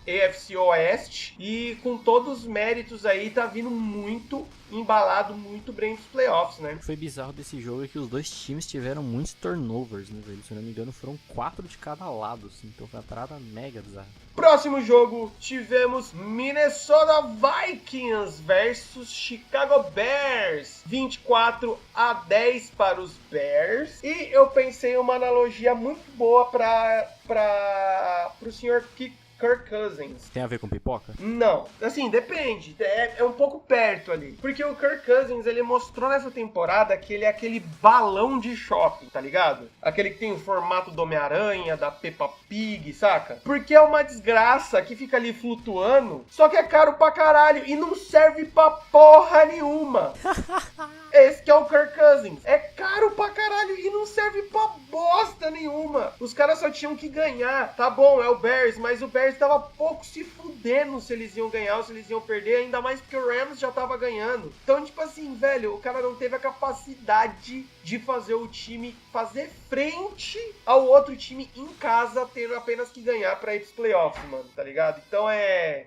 AFC Oeste, e com todos os méritos aí tá vindo muito embalado, muito bem nos playoffs, né? O que foi bizarro desse jogo é que os dois times tiveram muitos turnovers, né, velho? Se eu não me engano, foram 4 de cada lado, assim, então foi uma parada mega bizarra. Próximo jogo, tivemos Minnesota Vikings versus Chicago Bears, 24-10 para os Bears. E eu pensei em uma analogia muito boa pro senhor Kirk Cousins. Tem a ver com pipoca? Não, assim, depende, é um pouco perto ali, porque o Kirk Cousins, ele mostrou nessa temporada que ele é aquele balão de shopping, tá ligado? Aquele que tem o formato do Homem-Aranha, da Peppa Pig, saca? Porque é uma desgraça que fica ali flutuando, só que é caro pra caralho e não serve pra porra nenhuma. Esse que é o Kirk Cousins, é caro pra caralho velho, e não serve pra bosta nenhuma. Os caras só tinham que ganhar. Tá bom, é o Bears, mas o Bears tava pouco se fudendo se eles iam ganhar ou se eles iam perder, ainda mais porque o Rams já tava ganhando. Então, tipo assim, velho, o cara não teve a capacidade de fazer o time fazer frente ao outro time em casa, tendo apenas que ganhar pra ir pros playoffs, mano, tá ligado? Então é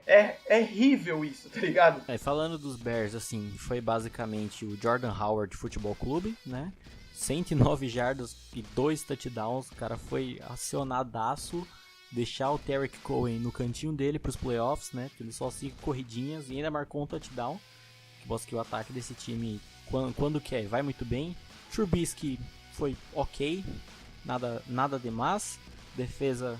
horrível isso, tá ligado? Falando dos Bears, assim, foi basicamente o Jordan Howard Futebol Clube, né? 109 jardas e 2 touchdowns, o cara foi acionadaço, deixar o Tarik Cohen no cantinho dele pros playoffs, né? Porque ele só 5 corridinhas e ainda marcou um touchdown. Que mostra que o ataque desse time, quando quer, vai muito bem. Trubisky foi ok, nada demais. Defesa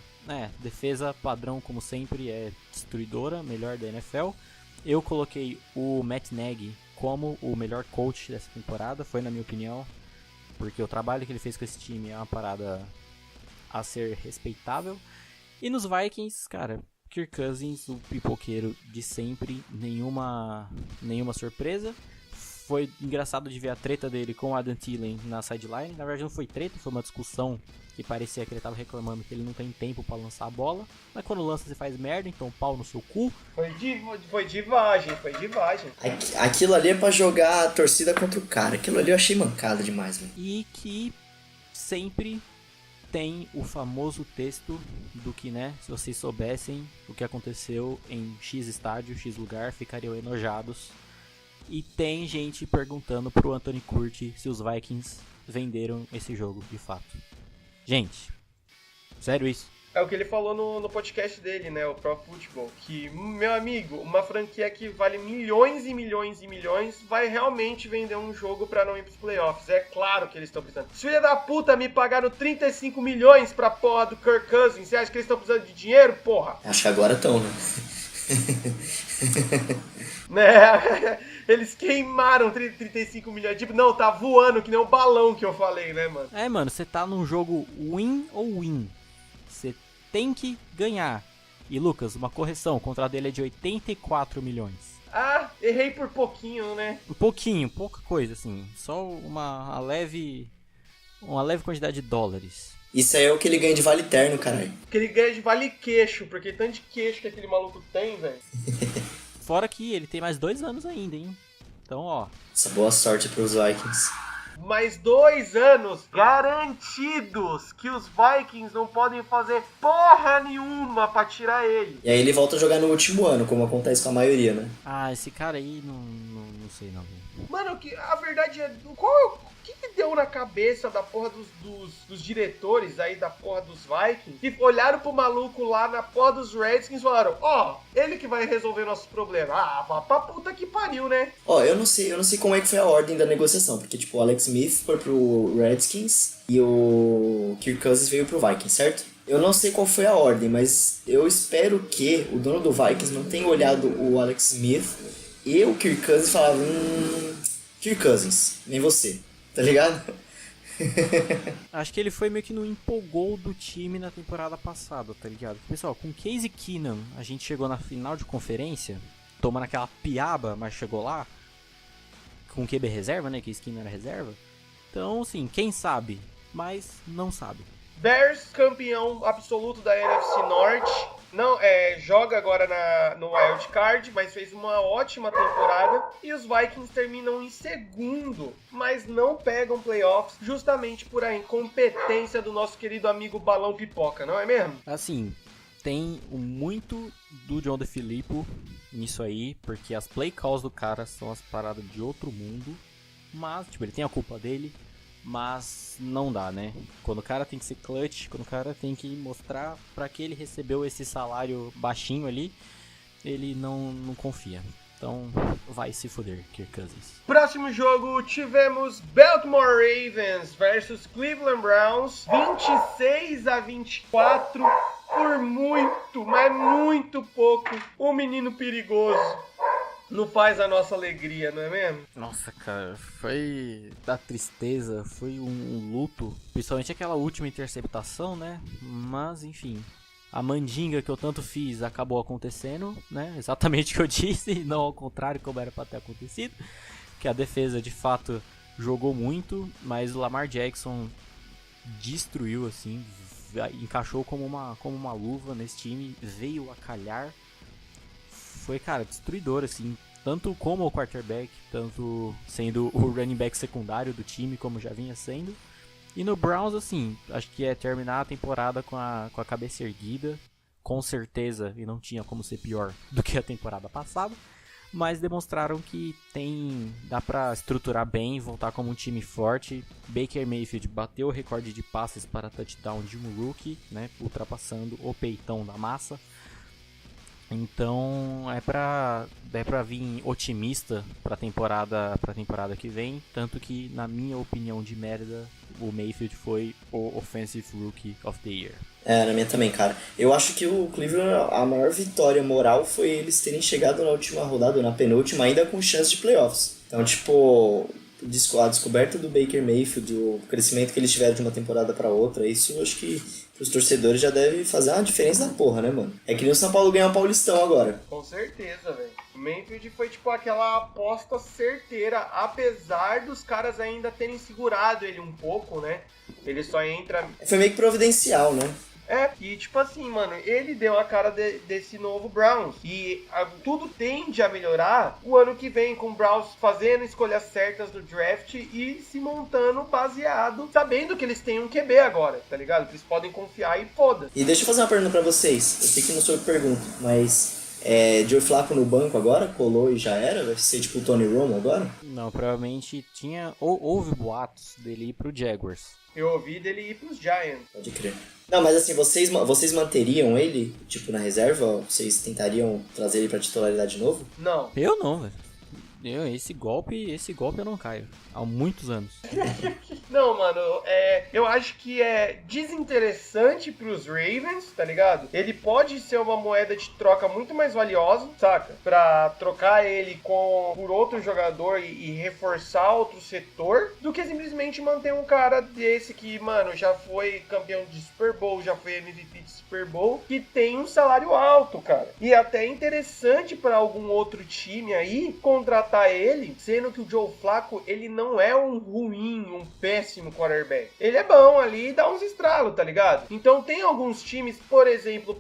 padrão como sempre, é destruidora, melhor da NFL. Eu coloquei o Matt Nagy como o melhor coach dessa temporada, foi na minha opinião, porque o trabalho que ele fez com esse time é uma parada a ser respeitável. E nos Vikings, cara, Kirk Cousins, o pipoqueiro de sempre, nenhuma surpresa. Foi engraçado de ver a treta dele com o Adam Thielen na sideline. Na verdade não foi treta, foi uma discussão que parecia que ele tava reclamando que ele não tem tempo pra lançar a bola. Mas quando lança você faz merda, então pau no seu cu. Foi divagem. Aquilo ali é pra jogar a torcida contra o cara. Aquilo ali eu achei mancada demais, mano. E que sempre tem o famoso texto do que, né, se vocês soubessem o que aconteceu em X estádio, X lugar, ficariam enojados. E tem gente perguntando pro Anthony Curti se os Vikings venderam esse jogo de fato. Gente, sério isso? É o que ele falou no podcast dele, né, o Pro Football, que, meu amigo, uma franquia que vale milhões e milhões e milhões vai realmente vender um jogo pra não ir pros playoffs. É claro que eles estão precisando. Os filhos da puta me pagaram 35 milhões pra porra do Kirk Cousins, você acha que eles estão precisando de dinheiro, porra? Acho que agora estão, né? Né? Eles queimaram 35 milhões. Tipo, não, tá voando que nem o balão que eu falei, né, mano? Mano, você tá num jogo win ou win. Você tem que ganhar. E, Lucas, uma correção. O contrato dele é de 84 milhões. Ah, errei por pouquinho, né? Um pouquinho, pouca coisa, assim. Só uma leve quantidade de dólares. Isso aí é o que ele ganha de vale terno, caralho. Que ele ganha de vale queixo, porque tanto de queixo que aquele maluco tem, velho. Fora que ele tem mais 2 anos ainda, hein? Então, ó. Essa boa sorte pros Vikings. Mais 2 anos garantidos que os Vikings não podem fazer porra nenhuma pra tirar ele. E aí ele volta a jogar no último ano, como acontece com a maioria, né? Ah, esse cara aí não sei não. Mano, a verdade é... O que deu na cabeça da porra dos diretores aí da porra dos Vikings, que olharam pro maluco lá na porra dos Redskins e falaram, ele que vai resolver nossos problemas. Ah, vá pra puta que pariu, né? Eu não sei como é que foi a ordem da negociação, porque tipo, o Alex Smith foi pro Redskins e o Kirk Cousins veio pro Vikings, certo? Eu não sei qual foi a ordem, mas eu espero que o dono do Vikings não tenha olhado o Alex Smith e o Kirk Cousins e falado, Kirk Cousins, nem você. Tá ligado? Acho que ele foi meio que no empolgou do time na temporada passada, tá ligado? Pessoal, com Case Keenum, a gente chegou na final de conferência, tomando aquela piaba, mas chegou lá. Com QB reserva, né? Case Keenum era reserva. Então, assim, quem sabe, mas não sabe. Bears, campeão absoluto da NFC Norte. Não, joga agora no Wild Card, mas fez uma ótima temporada. E os Vikings terminam em segundo, mas não pegam playoffs, justamente por a incompetência do nosso querido amigo Balão Pipoca, não é mesmo? Assim, tem muito do John DeFilippo nisso aí, porque as play calls do cara são as paradas de outro mundo. Mas, tipo, ele tem a culpa dele. Mas não dá, né? Quando o cara tem que ser clutch, quando o cara tem que mostrar pra que ele recebeu esse salário baixinho ali, ele não confia. Então vai se foder, Kirk Cousins. Próximo jogo, tivemos Baltimore Ravens versus Cleveland Browns, 26-24, por muito, mas muito pouco, o menino perigoso não faz a nossa alegria, não é mesmo? Nossa, cara, foi da tristeza, foi um luto, principalmente aquela última interceptação, né? Mas, enfim, a mandinga que eu tanto fiz acabou acontecendo, né? Exatamente o que eu disse, e não ao contrário como era pra ter acontecido, que a defesa, de fato, jogou muito, mas o Lamar Jackson destruiu, assim, encaixou como uma luva nesse time, veio a calhar, foi, cara, destruidor, assim, tanto como o quarterback, tanto sendo o running back secundário do time, como já vinha sendo. E no Browns, assim, acho que é terminar a temporada com a cabeça erguida, com certeza, e não tinha como ser pior do que a temporada passada, mas demonstraram que dá pra estruturar bem, voltar como um time forte. Baker Mayfield bateu o recorde de passes para touchdown de um rookie, né, ultrapassando o peitão da massa. Então é pra vir otimista pra temporada que vem. Tanto que, na minha opinião de merda, o Mayfield foi o Offensive Rookie of the Year. Na minha também, cara. Eu acho que o Cleveland, a maior vitória moral foi eles terem chegado na última rodada, na penúltima, ainda com chance de playoffs. Então, tipo, a descoberta do Baker Mayfield, o crescimento que eles tiveram de uma temporada pra outra, isso eu acho que os torcedores já devem fazer uma diferença da porra, né, mano? É que nem o São Paulo ganhar o Paulistão agora. Com certeza, velho. O Mayfield foi, tipo, aquela aposta certeira, apesar dos caras ainda terem segurado ele um pouco, né? Ele só entra... Foi meio que providencial, né? E tipo assim, mano, ele deu a cara desse novo Browns. E tudo tende a melhorar o ano que vem, com o Browns fazendo escolhas certas no draft e se montando baseado, sabendo que eles têm um QB agora, tá ligado? Que eles podem confiar e foda. E deixa eu fazer uma pergunta pra vocês. Eu sei que não sou eu que pergunto, mas... Joe Flacco no banco agora? Colou e já era? Vai ser tipo o Tony Romo agora? Não, provavelmente houve boatos dele ir pro Jaguars. Eu ouvi dele ir pros Giants. Pode crer. Não, mas assim, vocês manteriam ele, tipo, na reserva? Vocês tentariam trazer ele pra titularidade de novo? Não. Eu não, velho. Esse golpe eu não caio. Há muitos anos. Não, mano, eu acho que é desinteressante pros Ravens, tá ligado? Ele pode ser uma moeda de troca muito mais valiosa, saca? Pra trocar ele por outro jogador e reforçar outro setor, do que simplesmente manter um cara desse que, mano, já foi campeão de Super Bowl, já foi MVP de Super Bowl, que tem um salário alto, cara. E até interessante pra algum outro time aí contratar ele, sendo que o Joe Flacco, ele não é um ruim, um péssimo quarterback. Ele é bom ali e dá uns estralos, tá ligado? Então tem alguns times, por exemplo,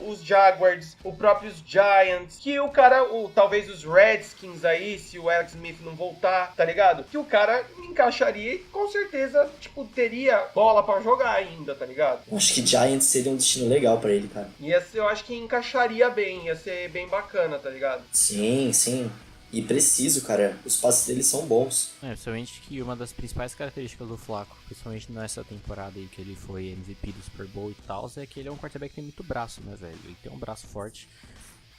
os Jaguars, os próprios Giants, que o cara, talvez os Redskins aí, se o Alex Smith não voltar, tá ligado? Que o cara encaixaria e com certeza, tipo, teria bola pra jogar ainda, tá ligado? Eu acho que Giants seria um destino legal pra ele, cara. Eu acho que encaixaria bem, ia ser bem bacana, tá ligado? Sim, sim. E preciso, cara. Os passes dele são bons. Principalmente que uma das principais características do Flacco, principalmente nessa temporada aí que ele foi MVP do Super Bowl e tal, é que ele é um quarterback que tem muito braço, né, velho? Ele tem um braço forte.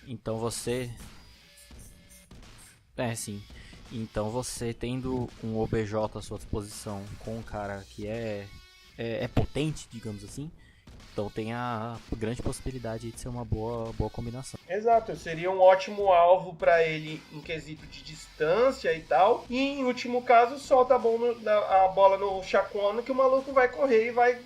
Então você... sim. Então você tendo um OBJ à sua disposição com um cara que é potente, digamos assim, então tem a grande possibilidade de ser uma boa combinação. Exato, seria um ótimo alvo para ele em quesito de distância e tal. E em último caso, solta a bola no Shaquan que o maluco vai correr e vai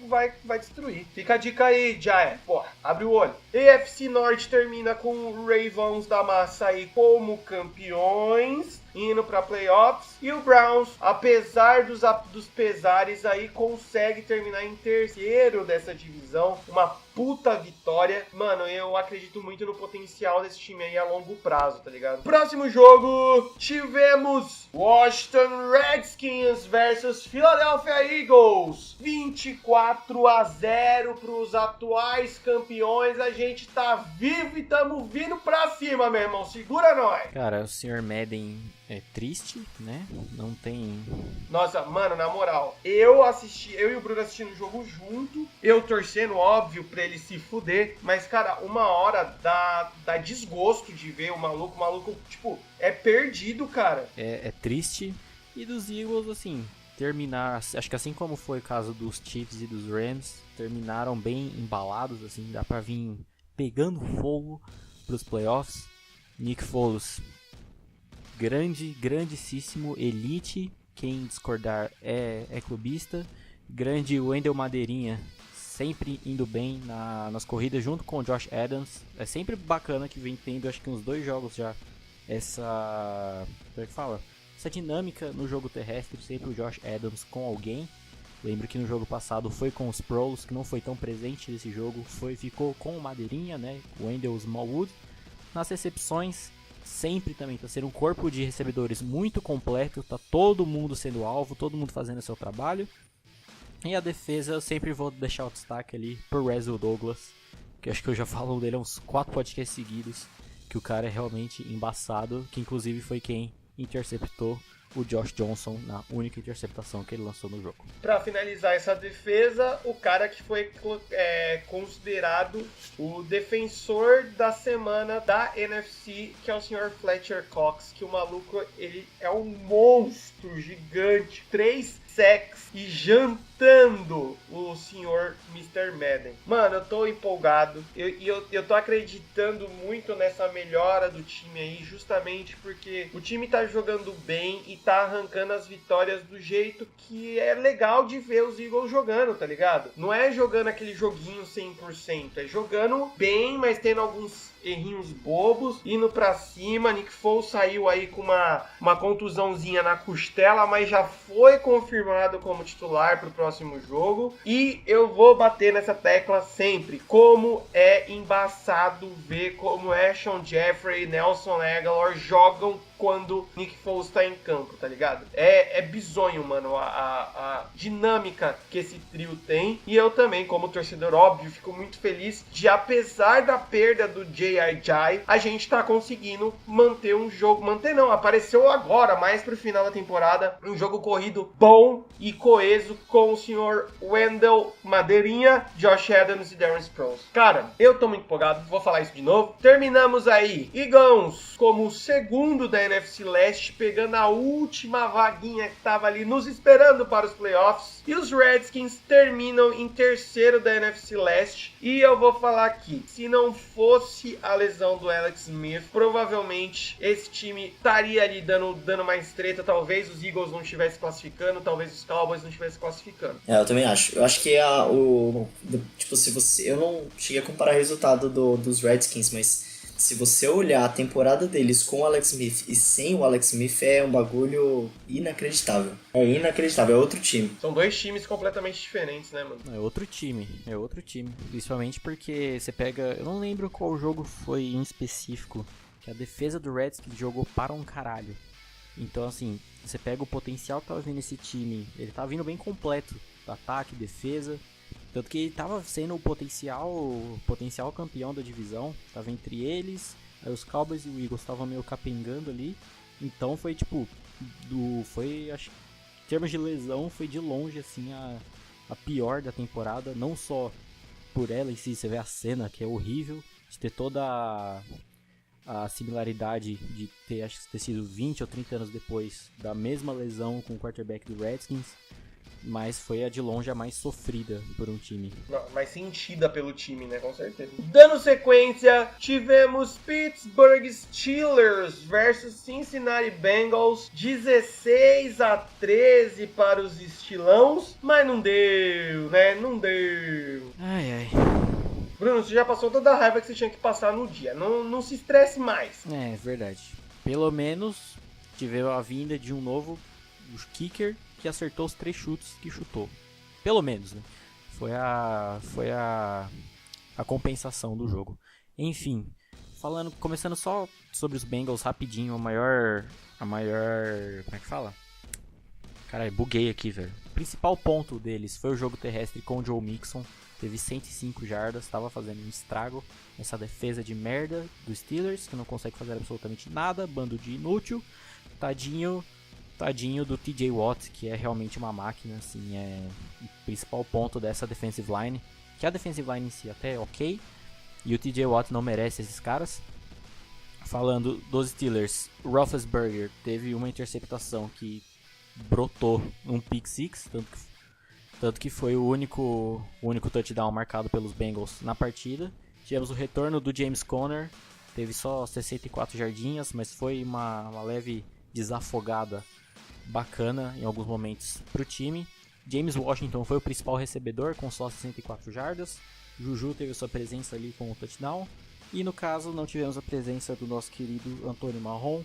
destruir. Fica a dica aí, Giant. Porra, abre o olho. AFC Norte termina com o Ravens da massa aí como campeões, indo para playoffs, e o Browns, apesar dos pesares aí, consegue terminar em terceiro dessa divisão, uma puta vitória. Mano, eu acredito muito no potencial desse time aí a longo prazo, tá ligado? Próximo jogo, tivemos Washington Redskins versus Philadelphia Eagles, 24-0 pros atuais campeões. A gente tá vivo e tamo vindo pra cima, meu irmão, segura nós. Cara, o Sr. Madden é triste, né? Não tem... Nossa, mano, na moral, eu e o Bruno assistindo o jogo junto, eu torcendo, óbvio, pra ele se fuder, mas, cara, uma hora dá desgosto de ver o maluco, tipo, é perdido, cara. É triste. E dos Eagles, assim, terminar, acho que assim como foi o caso dos Chiefs e dos Rams, terminaram bem embalados, assim, dá pra vir pegando fogo pros playoffs. Nick Foles, grandíssimo, elite, quem discordar é clubista. Grande Wendell Madeirinha, sempre indo bem nas corridas junto com o Josh Adams. É sempre bacana que vem tendo, acho que uns 2 jogos já, como é que fala? essa dinâmica no jogo terrestre, sempre o Josh Adams com alguém. Lembro que no jogo passado foi com os Proles, que não foi tão presente nesse jogo, ficou com o Madeirinha, né, o Wendell Smallwood. Nas recepções, sempre também está sendo um corpo de recebedores muito completo, tá todo mundo sendo alvo, todo mundo fazendo o seu trabalho. E a defesa eu sempre vou deixar o destaque ali por Rasul Douglas, que acho que eu já falo dele há uns 4 podcasts seguidos, que o cara é realmente embaçado, que inclusive foi quem interceptou o Josh Johnson na única interceptação que ele lançou no jogo. Para finalizar essa defesa, o cara que foi considerado o defensor da semana da NFC, que é o Sr. Fletcher Cox, que o maluco ele é um monstro gigante, 3 sacks e jantando o senhor Mr. Madden. Mano, eu tô empolgado. Eu tô acreditando muito nessa melhora do time aí, justamente porque o time tá jogando bem e tá arrancando as vitórias do jeito que é legal de ver os Eagles jogando, tá ligado? Não é jogando aquele joguinho 100%, é jogando bem, mas tendo alguns errinhos bobos, indo pra cima. Nick Foles saiu aí com uma contusãozinha na costela, mas já foi confirmado como titular pro próximo jogo. E eu vou bater nessa tecla sempre. Como é embaçado ver como Sean Jeffrey e Nelson Agholor jogam quando Nick Foles tá em campo, tá ligado? É bizonho, mano, a dinâmica que esse trio tem. E eu também, como torcedor, óbvio, fico muito feliz de, apesar da perda do J.I.J., a gente tá conseguindo manter um jogo... Manter não, apareceu agora, mais pro final da temporada, um jogo corrido bom e coeso com o senhor Wendell Madeirinha, Josh Adams e Darren Sproles. Cara, eu tô muito empolgado, vou falar isso de novo. Terminamos aí, Eagles como o segundo da NFC Leste, pegando a última vaguinha que tava ali nos esperando para os playoffs. E os Redskins terminam em terceiro da NFC Leste. E eu vou falar aqui, se não fosse a lesão do Alex Smith, provavelmente esse time estaria ali dando mais treta. Talvez os Eagles não estivessem classificando, talvez os Cowboys não estivessem classificando. Eu também acho. Eu acho que tipo, se você... Eu não cheguei a comparar o resultado dos Redskins, mas se você olhar a temporada deles com o Alex Smith e sem o Alex Smith, é um bagulho inacreditável. É inacreditável, é outro time. São dois times completamente diferentes, né, mano? É outro time. Principalmente porque você pega... Eu não lembro qual jogo foi em específico, que a defesa do Redskins jogou para um caralho. Então, assim, você pega o potencial que tava vindo nesse time, ele tava vindo bem completo, ataque, defesa. Tanto que ele tava sendo o potencial campeão da divisão, tava entre eles, aí os Cowboys e o Eagles estavam meio capengando ali. Então foi tipo, acho que em termos de lesão, foi de longe assim a pior da temporada, não só por ela em si, você vê a cena que é horrível, de ter toda a similaridade de acho que ter sido 20 ou 30 anos depois da mesma lesão com o quarterback do Redskins. Mas foi a de longe a mais sofrida por um time. Não, mais sentida pelo time, né? Com certeza. Dando sequência, tivemos Pittsburgh Steelers versus Cincinnati Bengals. 16-13 para os Estilãos. Mas não deu, né? Não deu. Ai. Bruno, você já passou toda a raiva que você tinha que passar no dia. Não se estresse mais. É, verdade. Pelo menos tivemos a vinda de um novo kicker que acertou os 3 chutes que chutou. Pelo menos, né? Foi a compensação do jogo. Enfim, começando só sobre os Bengals rapidinho, a maior... Como é que fala? Caralho, buguei aqui, velho. O principal ponto deles foi o jogo terrestre com o Joe Mixon. Teve 105 jardas, estava fazendo um estrago nessa defesa de merda dos Steelers, que não consegue fazer absolutamente nada, bando de inútil. Tadinho do TJ Watt, que é realmente uma máquina, assim, é o principal ponto dessa defensive line, que a defensive line em si até é ok, e o TJ Watt não merece esses caras. Falando dos Steelers, o Roethlisberger teve uma interceptação que brotou um pick six, tanto que foi o único touchdown marcado pelos Bengals na partida. Tivemos o retorno do James Conner, teve só 64 jardinhas, mas foi uma leve desafogada bacana em alguns momentos para o time. James Washington foi o principal recebedor com só 64 jardas. Juju teve sua presença ali com o touchdown. E no caso não tivemos a presença do nosso querido Antônio Marrom,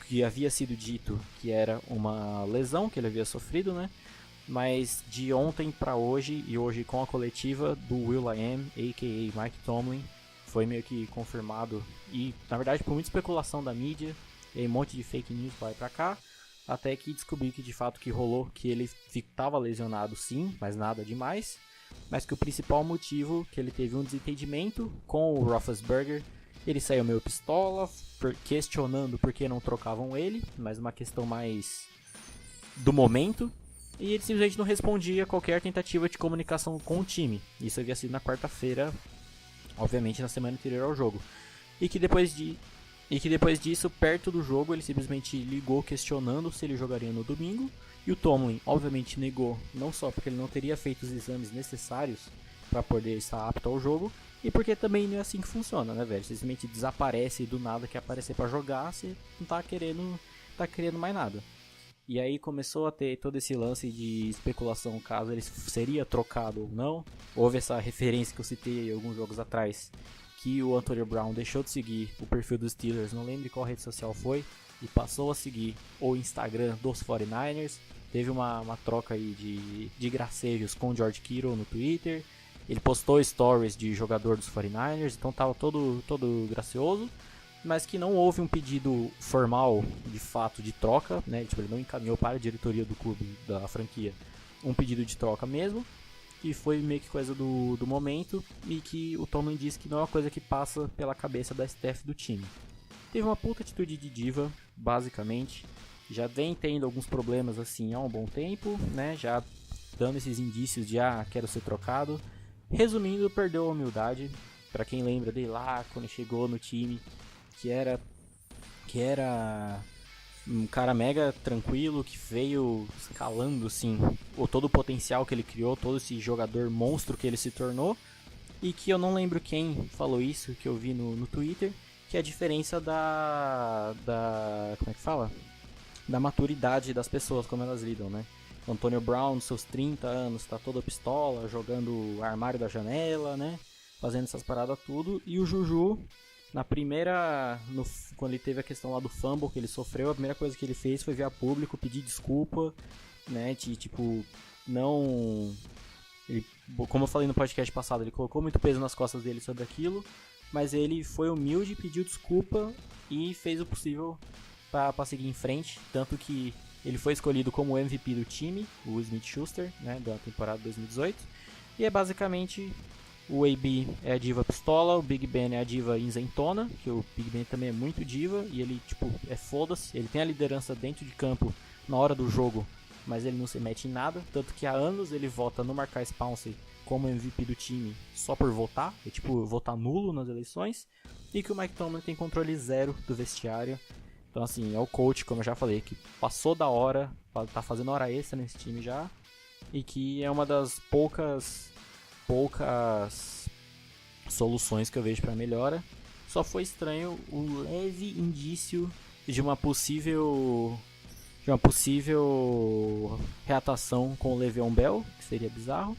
que havia sido dito que era uma lesão que ele havia sofrido, né? Mas de ontem para hoje, e hoje com a coletiva do will.i.am, a.k.a. Mike Tomlin, foi meio que confirmado, e na verdade por muita especulação da mídia, e um monte de fake news pra lá e pra cá, até que descobri que de fato que rolou, que ele estava lesionado sim, mas nada demais, mas que o principal motivo que ele teve um desentendimento com o Roethlisberger, ele saiu meio pistola, questionando por que não trocavam ele, mas uma questão mais do momento, e ele simplesmente não respondia a qualquer tentativa de comunicação com o time. Isso havia sido na quarta-feira, obviamente na semana anterior ao jogo. E que depois disso, perto do jogo, ele simplesmente ligou questionando se ele jogaria no domingo. E o Tomlin, obviamente, negou, não só porque ele não teria feito os exames necessários para poder estar apto ao jogo, e porque também não é assim que funciona, né, velho? Você simplesmente desaparece do nada, quer aparecer para jogar, você não tá querendo mais nada. E aí começou a ter todo esse lance de especulação caso ele seria trocado ou não. Houve essa referência que eu citei alguns jogos atrás, que o Antonio Brown deixou de seguir o perfil dos Steelers, não lembro qual rede social foi, e passou a seguir o Instagram dos 49ers. Teve uma troca aí de gracejos com o George Kittle no Twitter. Ele postou stories de jogador dos 49ers, então tava todo gracioso. Mas que não houve um pedido formal, de fato, de troca, né? Tipo, ele não encaminhou para a diretoria do clube, da franquia, um pedido de troca mesmo, que foi meio que coisa do momento, e que o Tomlin disse que não é uma coisa que passa pela cabeça da staff do time. Teve uma puta atitude de diva, basicamente, já vem tendo alguns problemas assim há um bom tempo, né? Já dando esses indícios de, quero ser trocado. Resumindo, perdeu a humildade. Pra quem lembra dele lá, quando chegou no time, que era um cara mega tranquilo, que veio escalando assim, todo o potencial que ele criou, todo esse jogador monstro que ele se tornou, e que eu não lembro quem falou isso, que eu vi no Twitter, que é a diferença da como é que fala? Da maturidade das pessoas, como elas lidam, né? O Antonio Brown, nos seus 30 anos, tá toda pistola, jogando armário da janela, né? Fazendo essas paradas tudo, e o Juju, quando ele teve a questão lá do fumble que ele sofreu, a primeira coisa que ele fez foi vir a público, pedir desculpa, né, como eu falei no podcast passado, ele colocou muito peso nas costas dele sobre aquilo, mas ele foi humilde, pediu desculpa e fez o possível para seguir em frente, tanto que ele foi escolhido como MVP do time, o Smith-Schuster, né, da temporada 2018, e é basicamente... O AB é a diva pistola, o Big Ben é a diva isentona, que o Big Ben também é muito diva, e ele, é foda-se, ele tem a liderança dentro de campo na hora do jogo, mas ele não se mete em nada, tanto que há anos ele vota no Marquise Pouncey como MVP do time só por votar, votar nulo nas eleições, e que o Mike Tomlin tem controle zero do vestiário. Então assim, é o coach, como eu já falei, que passou da hora, tá fazendo hora extra nesse time já, e que é uma das poucas soluções que eu vejo para melhora. Só foi estranho o leve indício de uma possível reatação com o Le'Veon Bell, que seria bizarro.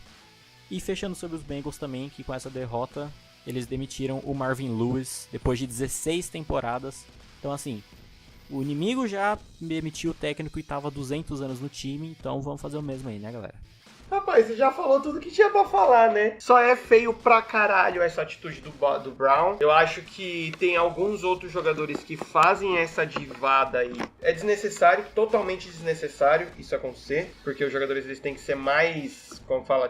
E fechando sobre os Bengals também, que com essa derrota eles demitiram o Marvin Lewis depois de 16 temporadas. Então assim, o inimigo já demitiu o técnico e estava há 200 anos no time, então vamos fazer o mesmo aí, né, galera? Rapaz, você já falou tudo que tinha pra falar, né? Só é feio pra caralho essa atitude do Brown. Eu acho que tem alguns outros jogadores que fazem essa divada aí. É desnecessário, totalmente desnecessário isso acontecer. Porque os jogadores eles têm que ser mais, como fala,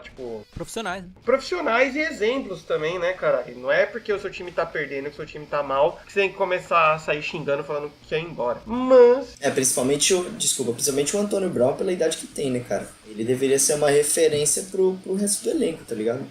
profissionais. Profissionais e exemplos também, né, cara? E não é porque o seu time tá perdendo, que o seu time tá mal, que você tem que começar a sair xingando, falando que quer ir embora. Mas... principalmente o Antonio Brown pela idade que tem, né, cara? Ele deveria ser uma referência pro resto do elenco, tá ligado?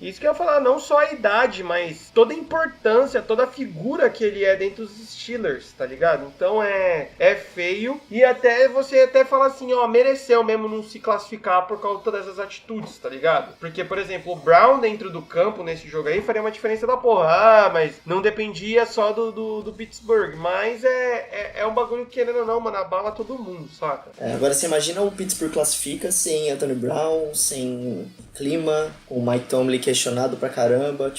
Isso que eu ia falar, não só a idade, mas toda a importância, toda a figura que ele é dentro dos Steelers, tá ligado? Então é feio. E até você fala assim, mereceu mesmo não se classificar por causa de todas essas atitudes, tá ligado? Porque, por exemplo, o Brown dentro do campo nesse jogo aí faria uma diferença da porra. Mas não dependia só do Pittsburgh. Mas é um bagulho que, querendo ou não, mano, abala todo mundo, saca? Agora você imagina o Pittsburgh classifica sem Antonio Brown, sem clima, com o Mike Tomlin questionado pra caramba,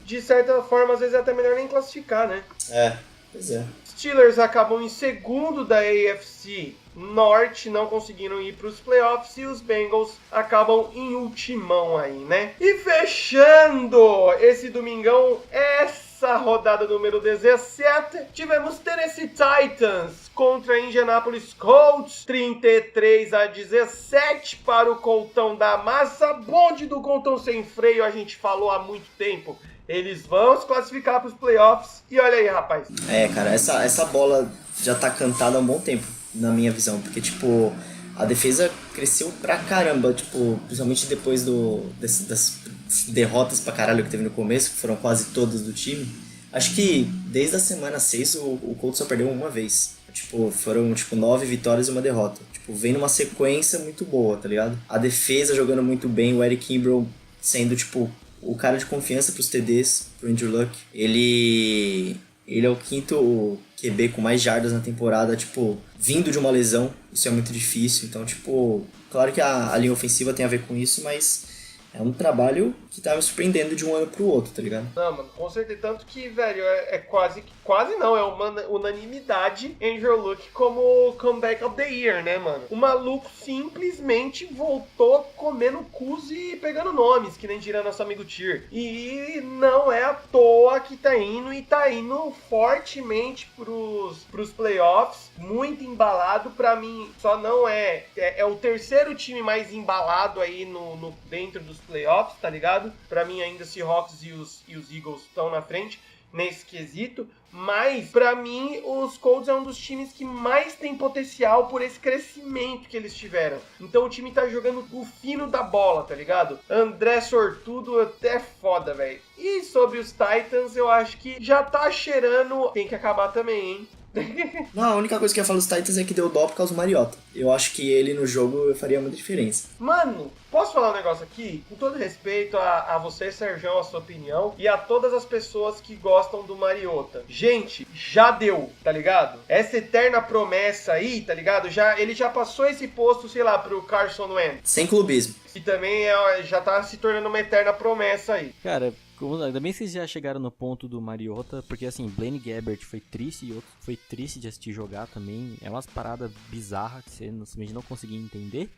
De certa forma, às vezes é até melhor nem classificar, né? Pois é. Steelers acabam em segundo da AFC Norte, não conseguiram ir para os playoffs, e os Bengals acabam em ultimão aí, né? E fechando esse domingão, essa rodada número 17, tivemos Tennessee Titans contra Indianapolis Colts, 33-17 para o Coltão da massa. Bonde do Coltão sem freio, a gente falou há muito tempo. Eles vão se classificar para os playoffs. E olha aí, rapaz. Cara, essa bola já tá cantada há um bom tempo, na minha visão. Porque, tipo, a defesa cresceu pra caramba. Tipo, principalmente depois das derrotas pra caralho que teve no começo, que foram quase todas do time. Acho que desde a semana 6 o Colts só perdeu uma vez. Tipo, foram 9 vitórias e uma derrota. Tipo, vem numa sequência muito boa, tá ligado? A defesa jogando muito bem, o Eric Kimbrell sendo, tipo, o cara de confiança pros TDs, pro Andrew Luck. Ele é o quinto QB com mais jardas na temporada, tipo, vindo de uma lesão. Isso é muito difícil. Então, tipo, claro que a linha ofensiva tem a ver com isso, mas é um trabalho que tá me surpreendendo de um ano pro outro, tá ligado? Não, mano, com certeza. Tanto que, velho, é quase não, é uma unanimidade Andrew Luck como comeback of the year, né, mano? O maluco simplesmente voltou comendo cus e pegando nomes, que nem diria nosso amigo Tyr. E não é à toa que tá indo fortemente pros playoffs, muito embalado. Pra mim, só não é o terceiro time mais embalado aí dentro dos playoffs, tá ligado? Pra mim ainda Seahawks e os Eagles estão na frente nesse quesito, mas pra mim os Colts é um dos times que mais tem potencial por esse crescimento que eles tiveram. Então o time tá jogando o fino da bola, tá ligado? André Sortudo até foda, velho. E sobre os Titans, eu acho que já tá cheirando, tem que acabar também, hein? Não, a única coisa que eu ia falar dos Titans é que deu dó por causa do Mariota. Eu acho que ele no jogo faria muita diferença. Mano, posso falar um negócio aqui? Com todo respeito a você, Serjão, a sua opinião, e a todas as pessoas que gostam do Mariota. Gente, já deu, tá ligado? Essa eterna promessa aí, tá ligado? Ele já passou esse posto, sei lá, pro Carson Wentz. Sem clubismo. E também já tá se tornando uma eterna promessa aí. Cara, ainda bem que vocês já chegaram no ponto do Mariota, porque assim, Blaine Gabbert foi triste e outro foi triste de assistir jogar também. É umas paradas bizarras que você simplesmente não conseguia entender.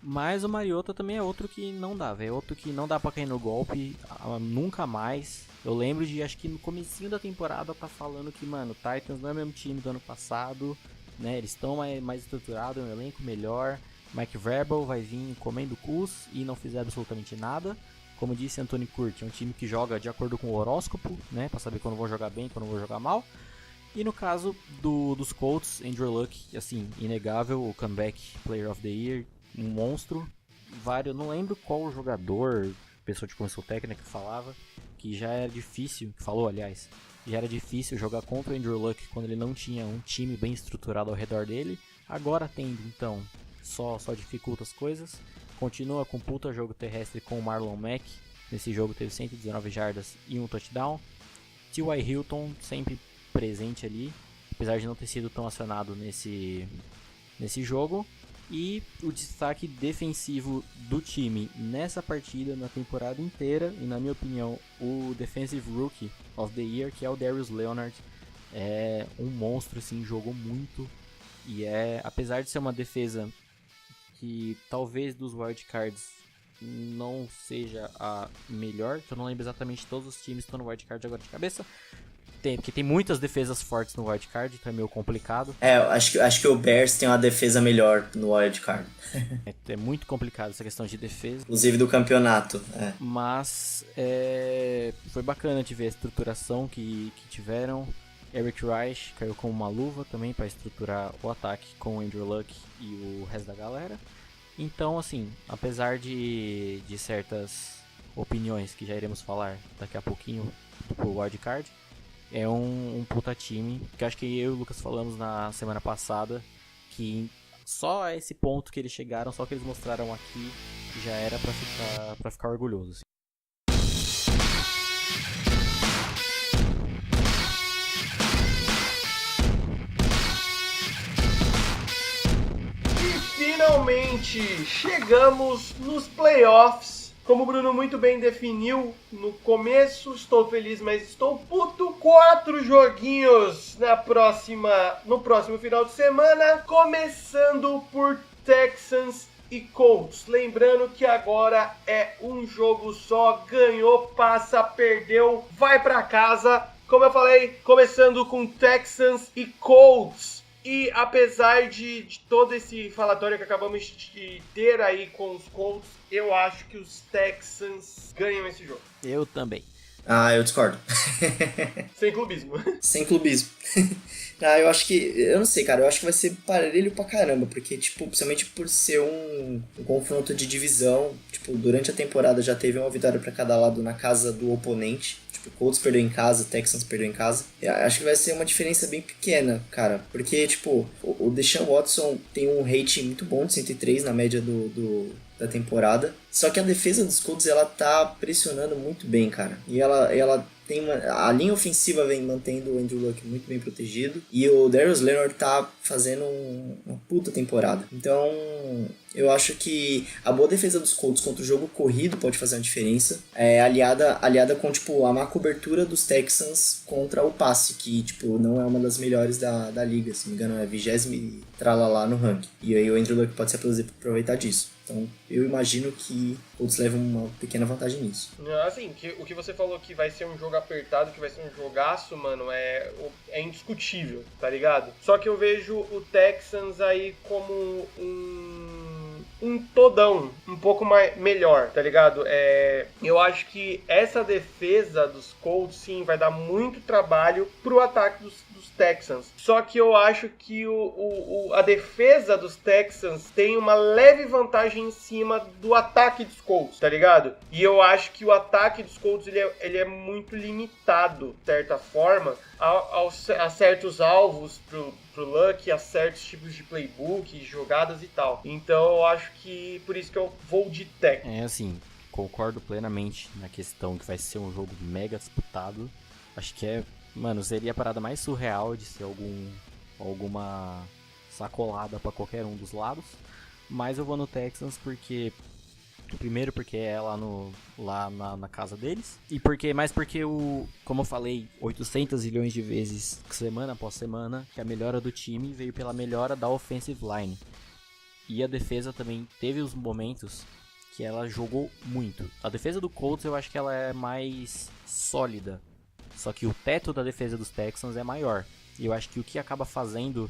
Mas o Mariota também é outro que não dá, velho. É outro que não dá pra cair no golpe nunca mais. Eu lembro de, acho que no comecinho da temporada, tá falando que, mano, o Titans não é o mesmo time do ano passado, né? Eles estão mais estruturados, um elenco melhor. Mike Vrabel vai vir comendo cus e não fizer absolutamente nada. Como disse Anthony Curti, é um time que joga de acordo com o horóscopo, né? Pra saber quando vão jogar bem, quando vão jogar mal. E no caso dos Colts, Andrew Luck, assim, inegável, o comeback Player of the Year, um monstro. Não lembro qual jogador, pessoa de comissão técnica que falava, que já era difícil, que falou, aliás, já era difícil jogar contra o Andrew Luck quando ele não tinha um time bem estruturado ao redor dele. Agora tendo, então, só dificulta as coisas. Continua com puta jogo terrestre com o Marlon Mack. Nesse jogo teve 119 jardas e um touchdown. T.Y. Hilton sempre presente ali, apesar de não ter sido tão acionado nesse jogo. E o destaque defensivo do time nessa partida, na temporada inteira, e na minha opinião, o Defensive Rookie of the Year, que é o Darius Leonard, é um monstro, assim, jogou muito. E apesar de ser uma defesa que talvez dos wildcards não seja a melhor, que eu não lembro exatamente todos os times que estão no wildcard agora de cabeça, porque tem muitas defesas fortes no wildcard, então é meio complicado. Acho que o Bears tem uma defesa melhor no wildcard. É muito complicado essa questão de defesa. Inclusive do campeonato. Mas foi bacana de ver a estruturação que tiveram. Eric Reich caiu como uma luva também para estruturar o ataque com o Andrew Luck e o resto da galera. Então, assim, apesar de certas opiniões que já iremos falar daqui a pouquinho pro wildcard, é um puta time, que acho que eu e o Lucas falamos na semana passada, que só a esse ponto que eles chegaram, só que eles mostraram aqui, já era pra ficar orgulhoso. Assim. Finalmente chegamos nos playoffs Como o Bruno muito bem definiu no começo, estou feliz, mas estou puto. 4 joguinhos no próximo final de semana, começando por Texans e Colts. Lembrando que agora é um jogo só, ganhou, passa, perdeu, vai pra casa. Como eu falei, começando com Texans e Colts. E apesar de todo esse falatório que acabamos de ter aí com os Colts, eu acho que os Texans ganham esse jogo. Eu também. Ah, eu discordo. Sem clubismo. Sem clubismo. Eu acho que... Eu não sei, cara. Eu acho que vai ser parelho pra caramba. Porque, tipo, principalmente por ser um confronto de divisão. Tipo, durante a temporada já teve uma vitória pra cada lado na casa do oponente. Tipo, o Colts perdeu em casa, o Texans perdeu em casa. Eu acho que vai ser uma diferença bem pequena, cara. Porque, tipo, o Deshaun Watson tem um rating muito bom de 103 na média da temporada. Só que a defesa dos Colts, ela tá pressionando muito bem, cara. E ela tem a linha ofensiva vem mantendo o Andrew Luck muito bem protegido. E o Darius Leonard tá fazendo uma puta temporada. Então, eu acho que a boa defesa dos Colts contra o jogo corrido pode fazer uma diferença. Aliada com, tipo, a má cobertura dos Texans contra o passe, que, tipo, não é uma das melhores da liga. Se não me engano, é 20ª e tralalá no ranking. E aí o Andrew Luck pode se aproveitar disso. Então, eu imagino que todos levam uma pequena vantagem nisso. Assim, o que você falou que vai ser um jogo apertado, que vai ser um jogaço, mano, é indiscutível, tá ligado? Só que eu vejo o Texans aí como um todão um pouco melhor, tá ligado? Eu acho que essa defesa dos Colts, sim, vai dar muito trabalho pro ataque dos Texans. Só que eu acho que a defesa dos Texans tem uma leve vantagem em cima do ataque dos Colts, tá ligado? E eu acho que o ataque dos Colts ele é muito limitado, de certa forma, a certos alvos pro Luck, a certos tipos de playbook, jogadas e tal. Então eu acho que por isso que eu vou de Texans. Assim, concordo plenamente na questão que vai ser um jogo mega disputado. Acho que mano, seria a parada mais surreal de ser alguma sacolada pra qualquer um dos lados. Mas eu vou no Texans porque... Primeiro porque é lá na casa deles. E porque como eu falei 800 milhões de vezes, semana após semana, que a melhora do time veio pela melhora da offensive line. E a defesa também teve os momentos que ela jogou muito. A defesa do Colts eu acho que ela é mais sólida. Só que o teto da defesa dos Texans é maior. E eu acho que o que acaba fazendo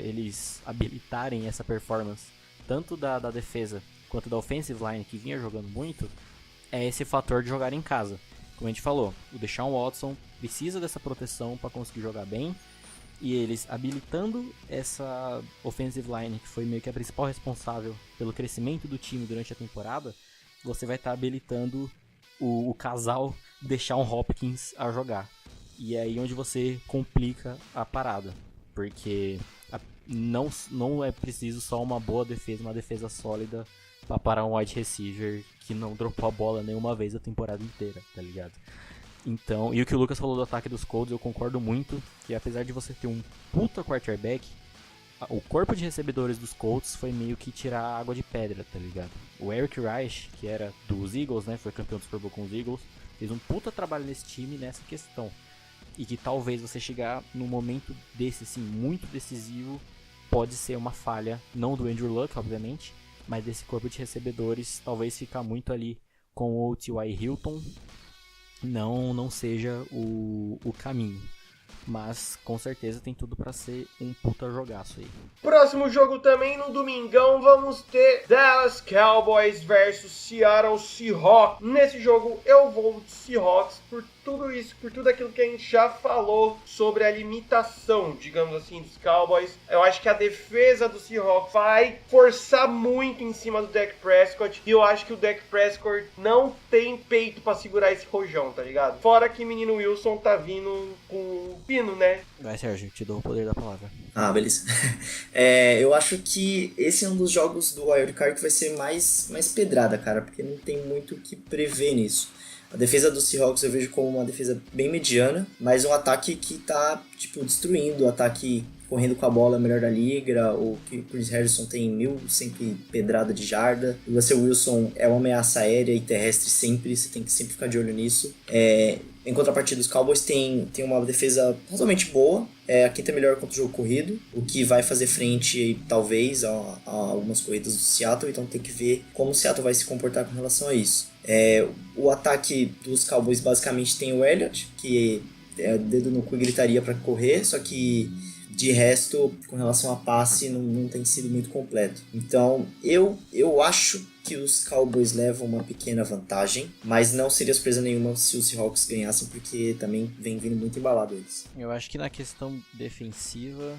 eles habilitarem essa performance, tanto da defesa quanto da offensive line, que vinha jogando muito, é esse fator de jogar em casa. Como a gente falou, o Deshaun Watson precisa dessa proteção para conseguir jogar bem. E eles habilitando essa offensive line, que foi meio que a principal responsável pelo crescimento do time durante a temporada, você vai estar habilitando o casal Deshaun Hopkins a jogar. E é aí onde você complica a parada. Porque não é preciso só uma boa defesa, uma defesa sólida pra parar um wide receiver que não dropou a bola nenhuma vez a temporada inteira, tá ligado? Então, e o que o Lucas falou do ataque dos Colts, eu concordo muito, que apesar de você ter um puta quarterback, o corpo de recebedores dos Colts foi meio que tirar água de pedra, tá ligado? O Eric Reich, que era dos Eagles, né, foi campeão do Super Bowl com os Eagles, fez um puta trabalho nesse time, nessa questão. E que talvez você chegar num momento desse, assim, muito decisivo, pode ser uma falha, não do Andrew Luck, obviamente, mas desse corpo de recebedores, talvez ficar muito ali com o T.Y. Hilton não seja o caminho. Mas com certeza tem tudo pra ser um puta jogaço aí. Próximo jogo também no domingão vamos ter Dallas Cowboys versus Seattle Seahawks. Nesse jogo eu vou de Seahawks por tudo isso, por tudo aquilo que a gente já falou sobre a limitação, digamos assim, dos Cowboys. Eu acho que a defesa do Seahawks vai forçar muito em cima do Dak Prescott e eu acho que o Dak Prescott não tem peito pra segurar esse rojão, tá ligado? Fora que o menino Wilson tá vindo com o pino, né? Vai, Sérgio, te dou o poder da palavra. Ah, beleza. Eu acho que esse é um dos jogos do Wildcard que vai ser mais pedrada, cara, porque não tem muito o que prever nisso. A defesa do Seahawks eu vejo como uma defesa bem mediana, mas um ataque que tá, tipo, destruindo o ataque correndo com a bola é o melhor da liga, o Chris Harrison tem 1.100 pedrada de jarda, o Russell Wilson é uma ameaça aérea e terrestre sempre, você tem que sempre ficar de olho nisso. Em contrapartida, os Cowboys têm uma defesa razoavelmente boa, a quinta melhor contra o jogo corrido, o que vai fazer frente, talvez, a algumas corridas do Seattle, então tem que ver como o Seattle vai se comportar com relação a isso. O ataque dos Cowboys basicamente tem o Elliott, que dedo no cu e gritaria para correr, só que de resto, com relação a passe, não tem sido muito completo. Então, eu acho que os Cowboys levam uma pequena vantagem, mas não seria surpresa nenhuma se os Seahawks ganhassem, porque também vem vindo muito embalado eles. Eu acho que na questão defensiva,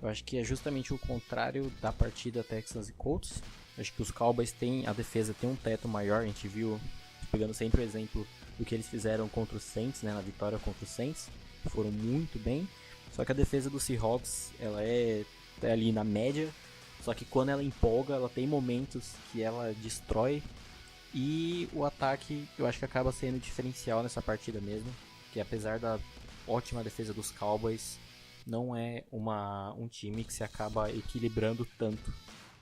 eu acho que é justamente o contrário da partida Texans e Colts. Eu acho que os Cowboys a defesa tem um teto maior, a gente viu, pegando sempre o exemplo do que eles fizeram contra os Saints, né, na vitória contra os Saints, foram muito bem. Só que a defesa dos Seahawks, ela é ali na média, só que quando ela empolga, ela tem momentos que ela destrói. E o ataque, eu acho que acaba sendo diferencial nessa partida mesmo, que apesar da ótima defesa dos Cowboys, não é um time que se acaba equilibrando tanto,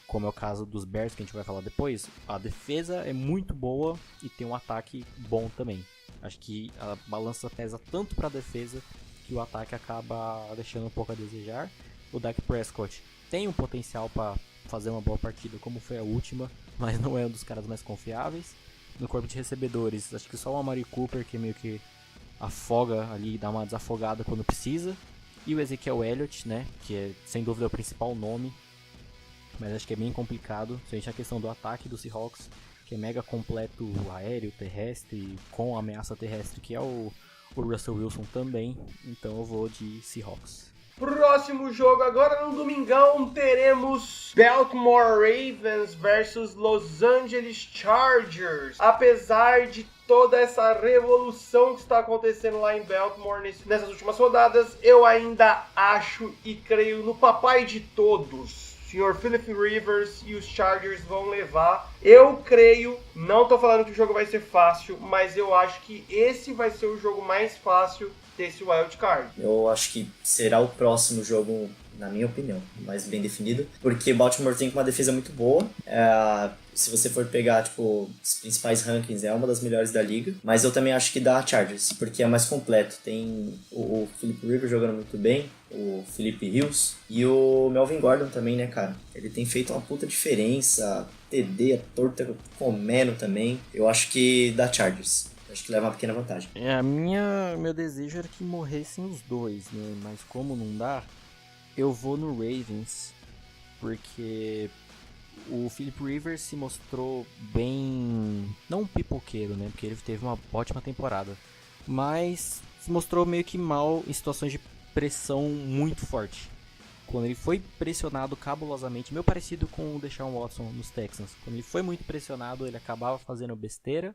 como é o caso dos Bears, que a gente vai falar depois. A defesa é muito boa e tem um ataque bom também. Acho que a balança pesa tanto para a defesa que o ataque acaba deixando um pouco a desejar. O Dak Prescott tem um potencial para fazer uma boa partida, como foi a última, mas não é um dos caras mais confiáveis. No corpo de recebedores, acho que só o Amari Cooper, que meio que afoga ali, dá uma desafogada quando precisa. E o Ezekiel Elliott, né, que é sem dúvida o principal nome, mas acho que é bem complicado, principalmente a questão do ataque do Seahawks, que é mega completo aéreo, terrestre, com ameaça terrestre, que é o Russell Wilson também. Então eu vou de Seahawks. Próximo jogo, agora no domingão, teremos Baltimore Ravens versus Los Angeles Chargers. Apesar de toda essa revolução que está acontecendo lá em Baltimore nessas últimas rodadas, eu ainda acho e creio no papai de todos. Sr. Philip Rivers e os Chargers vão levar. Eu creio, não tô falando que o jogo vai ser fácil, mas eu acho que esse vai ser o jogo mais fácil desse Wild Card. Eu acho que será o próximo jogo, na minha opinião, mais bem definido, porque Baltimore tem uma defesa muito boa. Se você for pegar tipo, os principais rankings, é uma das melhores da liga, mas eu também acho que dá Chargers, porque é mais completo. Tem o Philip Rivers jogando muito bem, o Philip Hills e o Melvin Gordon também, né, cara? Ele tem feito uma puta diferença, TD, a torta comendo também. Eu acho que dá Chargers. Acho que leva uma pequena vantagem. Meu desejo era que morressem os dois, né? Mas como não dá, eu vou no Ravens, porque o Philip Rivers se mostrou bem, não um pipoqueiro, né? Porque ele teve uma ótima temporada, mas se mostrou meio que mal em situações de pressão muito forte. Quando ele foi pressionado cabulosamente, meio parecido com o Deshaun Watson nos Texans. Quando ele foi muito pressionado, ele acabava fazendo besteira.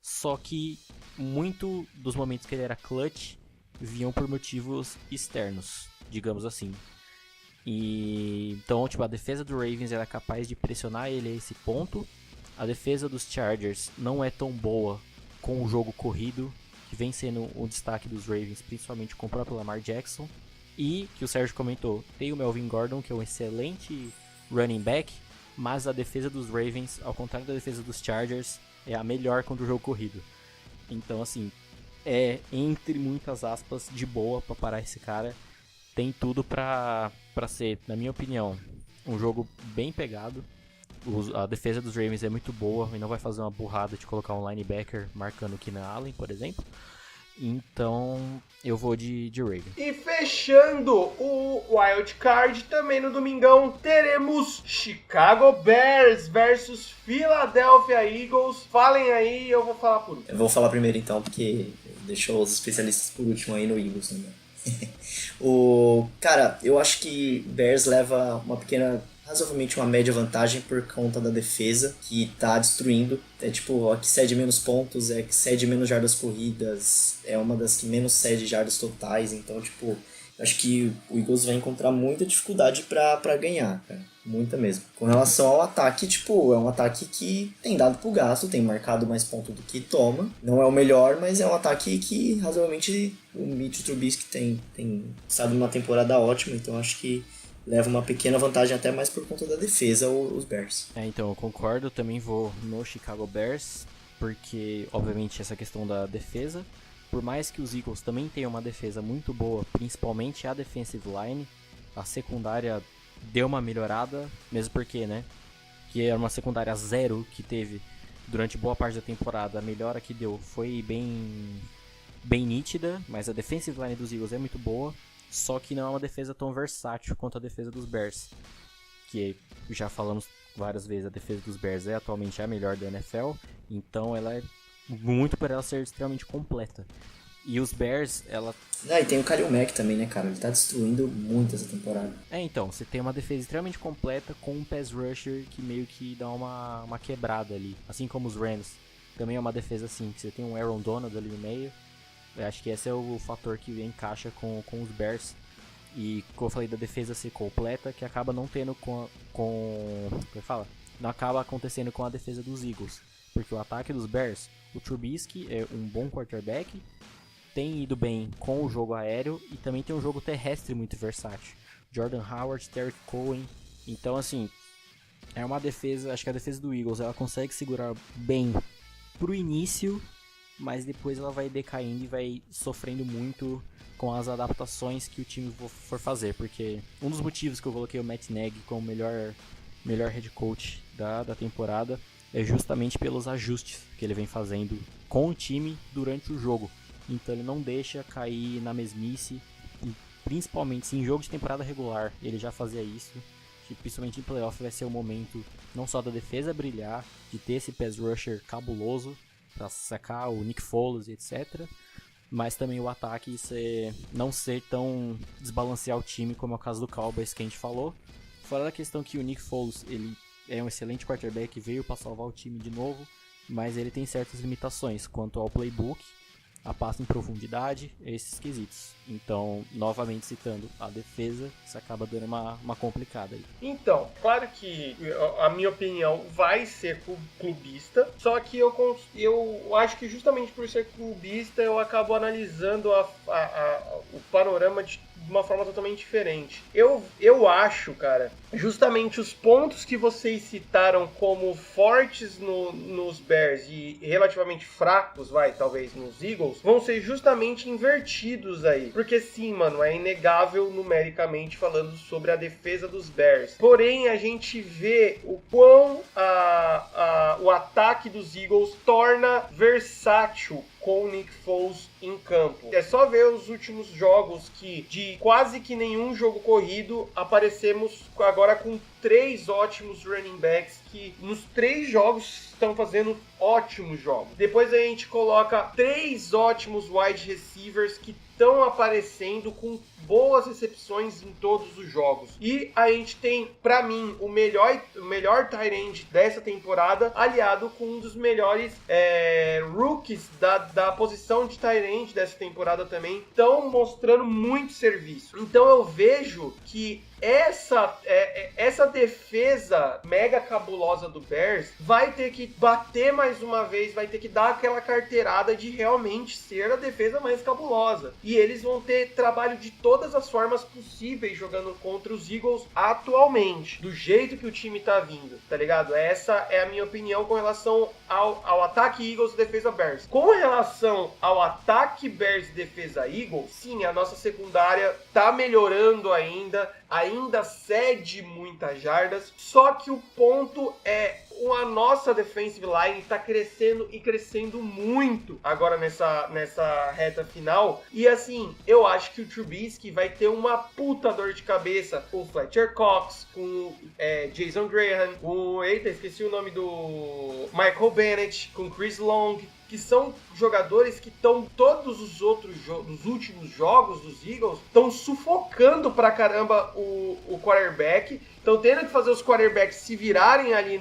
Só que muito dos momentos que ele era clutch vinham por motivos externos, digamos assim. E então, tipo, a defesa do Ravens era capaz de pressionar ele a esse ponto. A defesa dos Chargers não é tão boa com o jogo corrido, que vem sendo o destaque dos Ravens, principalmente com o próprio Lamar Jackson. E, que o Sérgio comentou, tem o Melvin Gordon, que é um excelente running back, mas a defesa dos Ravens, ao contrário da defesa dos Chargers, é a melhor contra o jogo corrido. Então, assim, é, entre muitas aspas, de boa pra parar esse cara. Tem tudo pra ser, na minha opinião, um jogo bem pegado. A defesa dos Ravens é muito boa e não vai fazer uma burrada de colocar um linebacker marcando o Keenan Allen, por exemplo. Então, eu vou de Ravens. E fechando o Wild Card, também no domingão, teremos Chicago Bears versus Philadelphia Eagles. Falem aí, eu vou falar por último. Eu vou falar primeiro então, porque deixou os especialistas por último aí no Eagles também. Cara, eu acho que Bears leva razoavelmente uma média vantagem por conta da defesa, que tá destruindo. É tipo, a que cede menos pontos, é que cede menos jardas corridas, é uma das que menos cede jardas totais. Então, tipo, acho que o Eagles vai encontrar muita dificuldade pra ganhar, cara. Muita mesmo. Com relação ao ataque, tipo, é um ataque que tem dado pro gasto, tem marcado mais ponto do que toma. Não é o melhor, mas é um ataque que razoavelmente o Mitch Trubisky tem estado numa temporada ótima, então acho que leva uma pequena vantagem até mais por conta da defesa os Bears. Então eu concordo, também vou no Chicago Bears, porque obviamente essa questão da defesa, por mais que os Eagles também tenham uma defesa muito boa, principalmente a defensive line, a secundária deu uma melhorada, mesmo porque, né, que era uma secundária 0 que teve durante boa parte da temporada, a melhora que deu foi bem nítida, mas a defensive line dos Eagles é muito boa, só que não é uma defesa tão versátil quanto a defesa dos Bears, que já falamos várias vezes, a defesa dos Bears é atualmente a melhor da NFL, então ela é muito por ela ser extremamente completa. E os Bears, E tem o Khalil Mack também, né, cara? Ele tá destruindo muito essa temporada. Então, você tem uma defesa extremamente completa com um pass rusher que meio que dá uma quebrada ali. Assim como os Rams. Também é uma defesa assim, que você tem um Aaron Donald ali no meio. Eu acho que esse é o fator que encaixa com os Bears. E como eu falei da defesa ser completa, que acaba não tendo não acaba acontecendo com a defesa dos Eagles. Porque o ataque dos Bears, o Trubisky é um bom quarterback, tem ido bem com o jogo aéreo e também tem um jogo terrestre muito versátil. Jordan Howard, Terry Cohen. Então, assim, é uma defesa, acho que a defesa do Eagles, ela consegue segurar bem pro início, mas depois ela vai decaindo e vai sofrendo muito com as adaptações que o time for fazer, porque um dos motivos que eu coloquei o Matt Nagy como melhor head coach da temporada é justamente pelos ajustes que ele vem fazendo com o time durante o jogo. Então ele não deixa cair na mesmice, e principalmente se em jogo de temporada regular ele já fazia isso, que principalmente em playoff vai ser o momento não só da defesa brilhar, de ter esse pass rusher cabuloso para sacar o Nick Foles e etc, mas também o ataque não ser tão desbalancear o time como é o caso do Cowboys que a gente falou. Fora da questão que o Nick Foles ele é um excelente quarterback, veio para salvar o time de novo, mas ele tem certas limitações quanto ao playbook, a passe em profundidade, esses quesitos. Então, novamente citando a defesa, isso acaba dando uma complicada aí. Então, claro que a minha opinião vai ser clubista, só que eu acho que justamente por ser clubista eu acabo analisando o panorama de uma forma totalmente diferente. Eu acho, cara, justamente os pontos que vocês citaram como fortes nos Bears e relativamente fracos, talvez nos Eagles, vão ser justamente invertidos aí. Porque sim, mano, é inegável numericamente falando sobre a defesa dos Bears. Porém, a gente vê o quão o ataque dos Eagles torna versátil com o Nick Foles em campo. É só ver os últimos jogos que, de quase que nenhum jogo corrido, aparecemos agora com 3 ótimos running backs que nos 3 jogos estão fazendo ótimos jogos. Depois a gente coloca 3 ótimos wide receivers que estão aparecendo com boas recepções em todos os jogos. E a gente tem, pra mim, o melhor tight end dessa temporada, aliado com um dos melhores rookies da posição de tight end dessa temporada também, estão mostrando muito serviço. Então eu vejo que essa defesa mega cabulosa do Bears vai ter que bater mais uma vez, vai ter que dar aquela carteirada de realmente ser a defesa mais cabulosa. E eles vão ter trabalho de todas as formas possíveis jogando contra os Eagles atualmente, do jeito que o time tá vindo, tá ligado? Essa é a minha opinião com relação ao ataque Eagles e defesa Bears. Com relação ao ataque Bears e defesa Eagles, sim, a nossa secundária tá melhorando ainda cede muitas jardas, só que o ponto é a nossa defensive line está crescendo e crescendo muito agora nessa reta final. E assim, eu acho que o Trubisky vai ter uma puta dor de cabeça com o Fletcher Cox, com o Jason Graham, esqueci o nome do Michael Bennett, com Chris Long, que são jogadores que estão todos os últimos jogos dos Eagles estão sufocando pra caramba o quarterback estão tendo que fazer os quarterbacks se virarem ali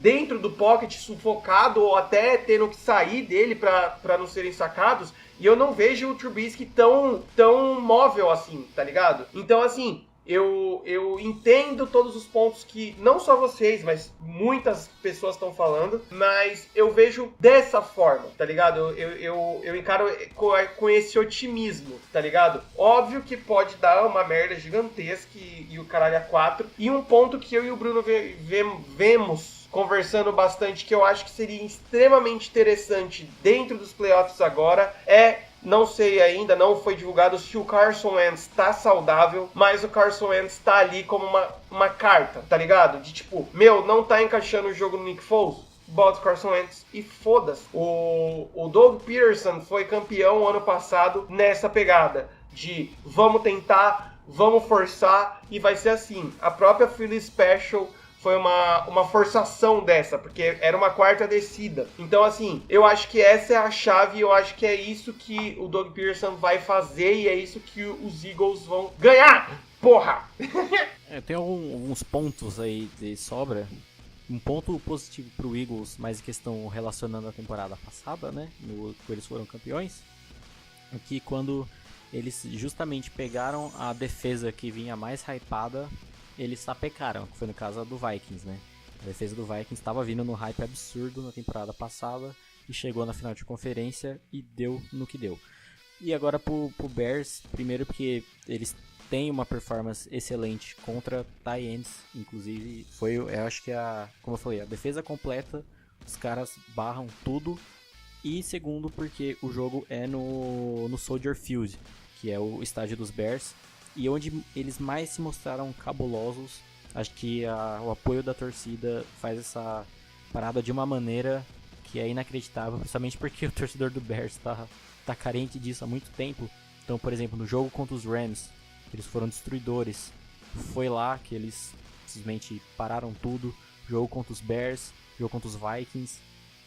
dentro do pocket, sufocado, ou até tendo que sair dele para não serem sacados. E eu não vejo o Trubisky tão móvel assim, tá ligado? Então, assim, eu entendo todos os pontos que não só vocês, mas muitas pessoas estão falando, mas eu vejo dessa forma, tá ligado? Eu encaro com esse otimismo, tá ligado? Óbvio que pode dar uma merda gigantesca e o caralho a 4. E um ponto que eu e o Bruno vemos conversando bastante, que eu acho que seria extremamente interessante dentro dos playoffs agora, não sei ainda, não foi divulgado se o Carson Wentz tá saudável, mas o Carson Wentz tá ali como uma carta, tá ligado? De tipo, não tá encaixando o jogo no Nick Foles? Bota o Carson Wentz e foda-se. O Doug Peterson foi campeão ano passado nessa pegada de vamos tentar, vamos forçar e vai ser assim. A própria Philly Special foi uma forçação dessa, porque era uma quarta descida. Então, assim, eu acho que essa é a chave, eu acho que é isso que o Doug Peterson vai fazer e é isso que os Eagles vão ganhar! Porra! Tem alguns pontos aí de sobra. Um ponto positivo pro Eagles, mais em questão relacionando a temporada passada, né? Eles foram campeões. Que quando eles justamente pegaram a defesa que vinha mais hypada, eles sapecaram, que foi no caso do Vikings, né? A defesa do Vikings estava vindo no hype absurdo na temporada passada e chegou na final de conferência e deu no que deu. E agora pro Bears, primeiro porque eles têm uma performance excelente contra tight ends, inclusive eu acho que como eu falei, a defesa completa, os caras barram tudo. E segundo porque o jogo é no Soldier Field, que é o estádio dos Bears, e onde eles mais se mostraram cabulosos. Acho que o apoio da torcida faz essa parada de uma maneira que é inacreditável, principalmente porque o torcedor do Bears tá carente disso há muito tempo. Então, por exemplo, no jogo contra os Rams, eles foram destruidores. Foi lá que eles simplesmente pararam tudo. Jogo contra os Bears, jogo contra os Vikings.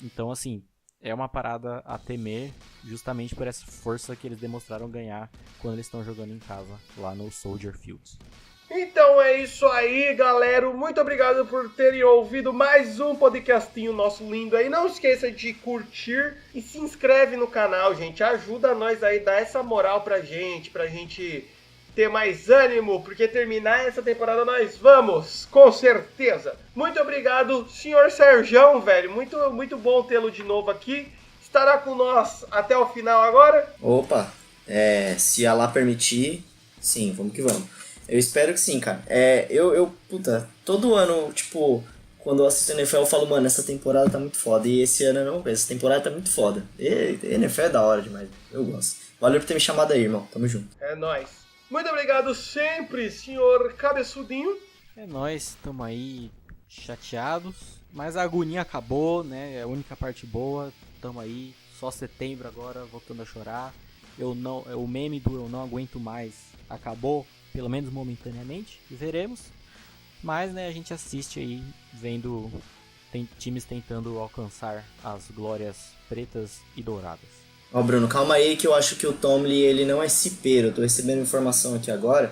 Então, assim, é uma parada a temer, justamente por essa força que eles demonstraram ganhar quando eles estão jogando em casa, lá no Soldier Field. Então é isso aí, galera. Muito obrigado por terem ouvido mais um podcastinho nosso lindo aí. Não esqueça de curtir e se inscreve no canal, gente. Ajuda nós aí, dá essa moral pra gente ter mais ânimo, porque terminar essa temporada nós vamos, com certeza. Muito obrigado, senhor Serjão, velho. Muito, muito bom tê-lo de novo aqui. Estará com nós até o final agora? Opa, se Allah permitir, sim, vamos que vamos. Eu espero que sim, cara. Puta, todo ano, tipo, quando eu assisto a NFL, eu falo, mano, essa temporada tá muito foda. E esse ano não, essa temporada tá muito foda. E NFL é da hora demais, eu gosto. Valeu por ter me chamado aí, irmão. Tamo junto. É nóis. Muito obrigado sempre, senhor Cabeçudinho. É nóis, tamo aí chateados, mas a agonia acabou, né? É a única parte boa. Tamo aí, só setembro agora, voltando a chorar. O meme do eu não aguento mais acabou, pelo menos momentaneamente, veremos. Mas, né, a gente assiste aí, vendo times tentando alcançar as glórias pretas e douradas. Ó, Bruno, calma aí que eu acho que o Tomlin, ele não é cipeiro. Eu tô recebendo informação aqui agora.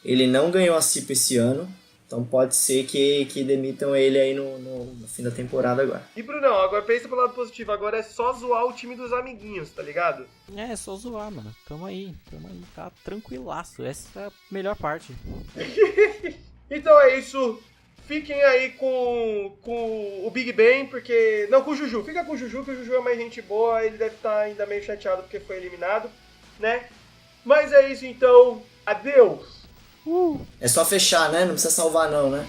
Ele não ganhou a cipa esse ano. Então pode ser que demitam ele aí no fim da temporada agora. E Brunão, agora pensa pelo lado positivo. Agora é só zoar o time dos amiguinhos, tá ligado? É só zoar, mano. Tamo aí. Tá tranquilaço. Essa é a melhor parte. Então é isso. Fiquem aí com o Big Ben, porque... Não, com o Juju. Fica com o Juju, que o Juju é mais gente boa. Ele deve estar ainda meio chateado porque foi eliminado, né? Mas é isso, então. Adeus! É só fechar, né? Não precisa salvar não, né?